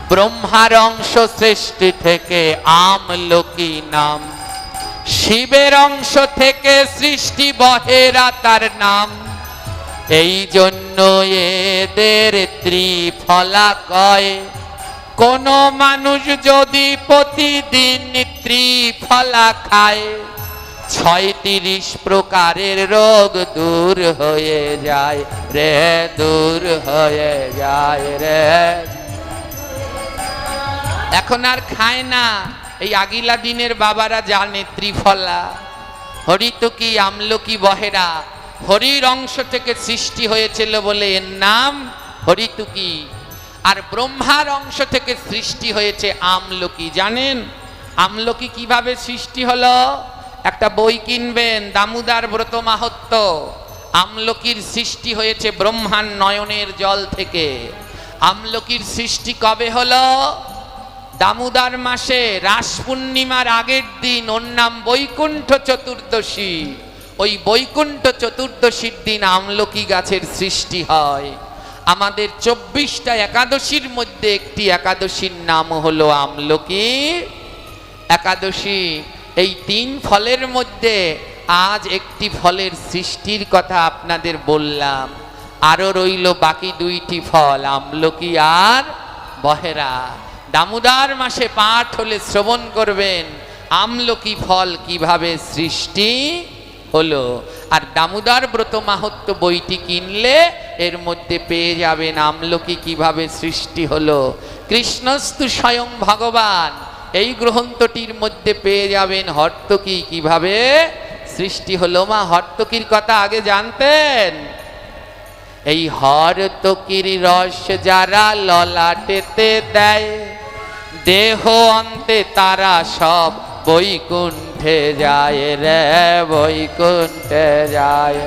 ব্রহ্মার অংশ সৃষ্টি থেকে আমলকি নাম, শিবের অংশ থেকে সৃষ্টি বহেরা তার নাম। এই জন্য এদের ত্রিফলা কয়। কোন মানুষ যদি প্রতিদিন ত্রিফলা খায়, ৩৬ প্রকারের রোগ দূর হয়ে যায় রে, দূর হয়ে যায় রে। এখন আর খায় না, এই আগিলা দিনের বাবারা জানে ত্রিফলা, হরিতকি, আমলকি, বহেরা। হরির অংশ থেকে সৃষ্টি হয়েছিল বলে এর নাম হরিতকি। আর ব্রহ্মার অংশ থেকে সৃষ্টি হয়েছে আমলকি। জানেন আমলকি কিভাবে সৃষ্টি হলো? একটা বই কিনবেন, দামোদর ব্রত মাহাত্ম্য। আমলকির সৃষ্টি হয়েছে ব্রহ্মার নয়নের জল থেকে। আমলকির সৃষ্টি কবে হলো? দামোদর মাসে রাস পূর্ণিমার আগের দিন, ওর নাম বৈকুণ্ঠ চতুর্দশী। ওই বৈকুণ্ঠ চতুর্দশীর দিন আমলকি গাছের সৃষ্টি হয়। আমাদের ২৪টা একাদশীর মধ্যে একটি একাদশীর নাম হলো আমলকি একাদশী। এই তিন ফলের মধ্যে আজ একটি ফলের সৃষ্টির কথা আপনাদের বললাম। আরো রইল বাকি দুইটি ফল, আমলকি আর বহেরা। দামোদর মাসে পাঠ হলে শ্রবণ করবেন আমলকি ফল কিভাবে সৃষ্টি হলো। আর দামোদর ব্রত মাহাত্ম্য বইটি কিনলে এর মধ্যে পেয়ে যাবেন আমলকি কিভাবে সৃষ্টি হলো। কৃষ্ণস্তু স্বয়ং ভগবান, এই গ্রন্থটির মধ্যে পেয়ে যাবেন হর্তকি কিভাবে সৃষ্টি হলো। মা হর্তকির কথা আগে জানতেন? এই হর্তকির রস যারা ললাটেতে দেয়, দেহ অন্তে তারা সব বৈকুণ্ঠে যায় রে, বৈকুণ্ঠে যায়।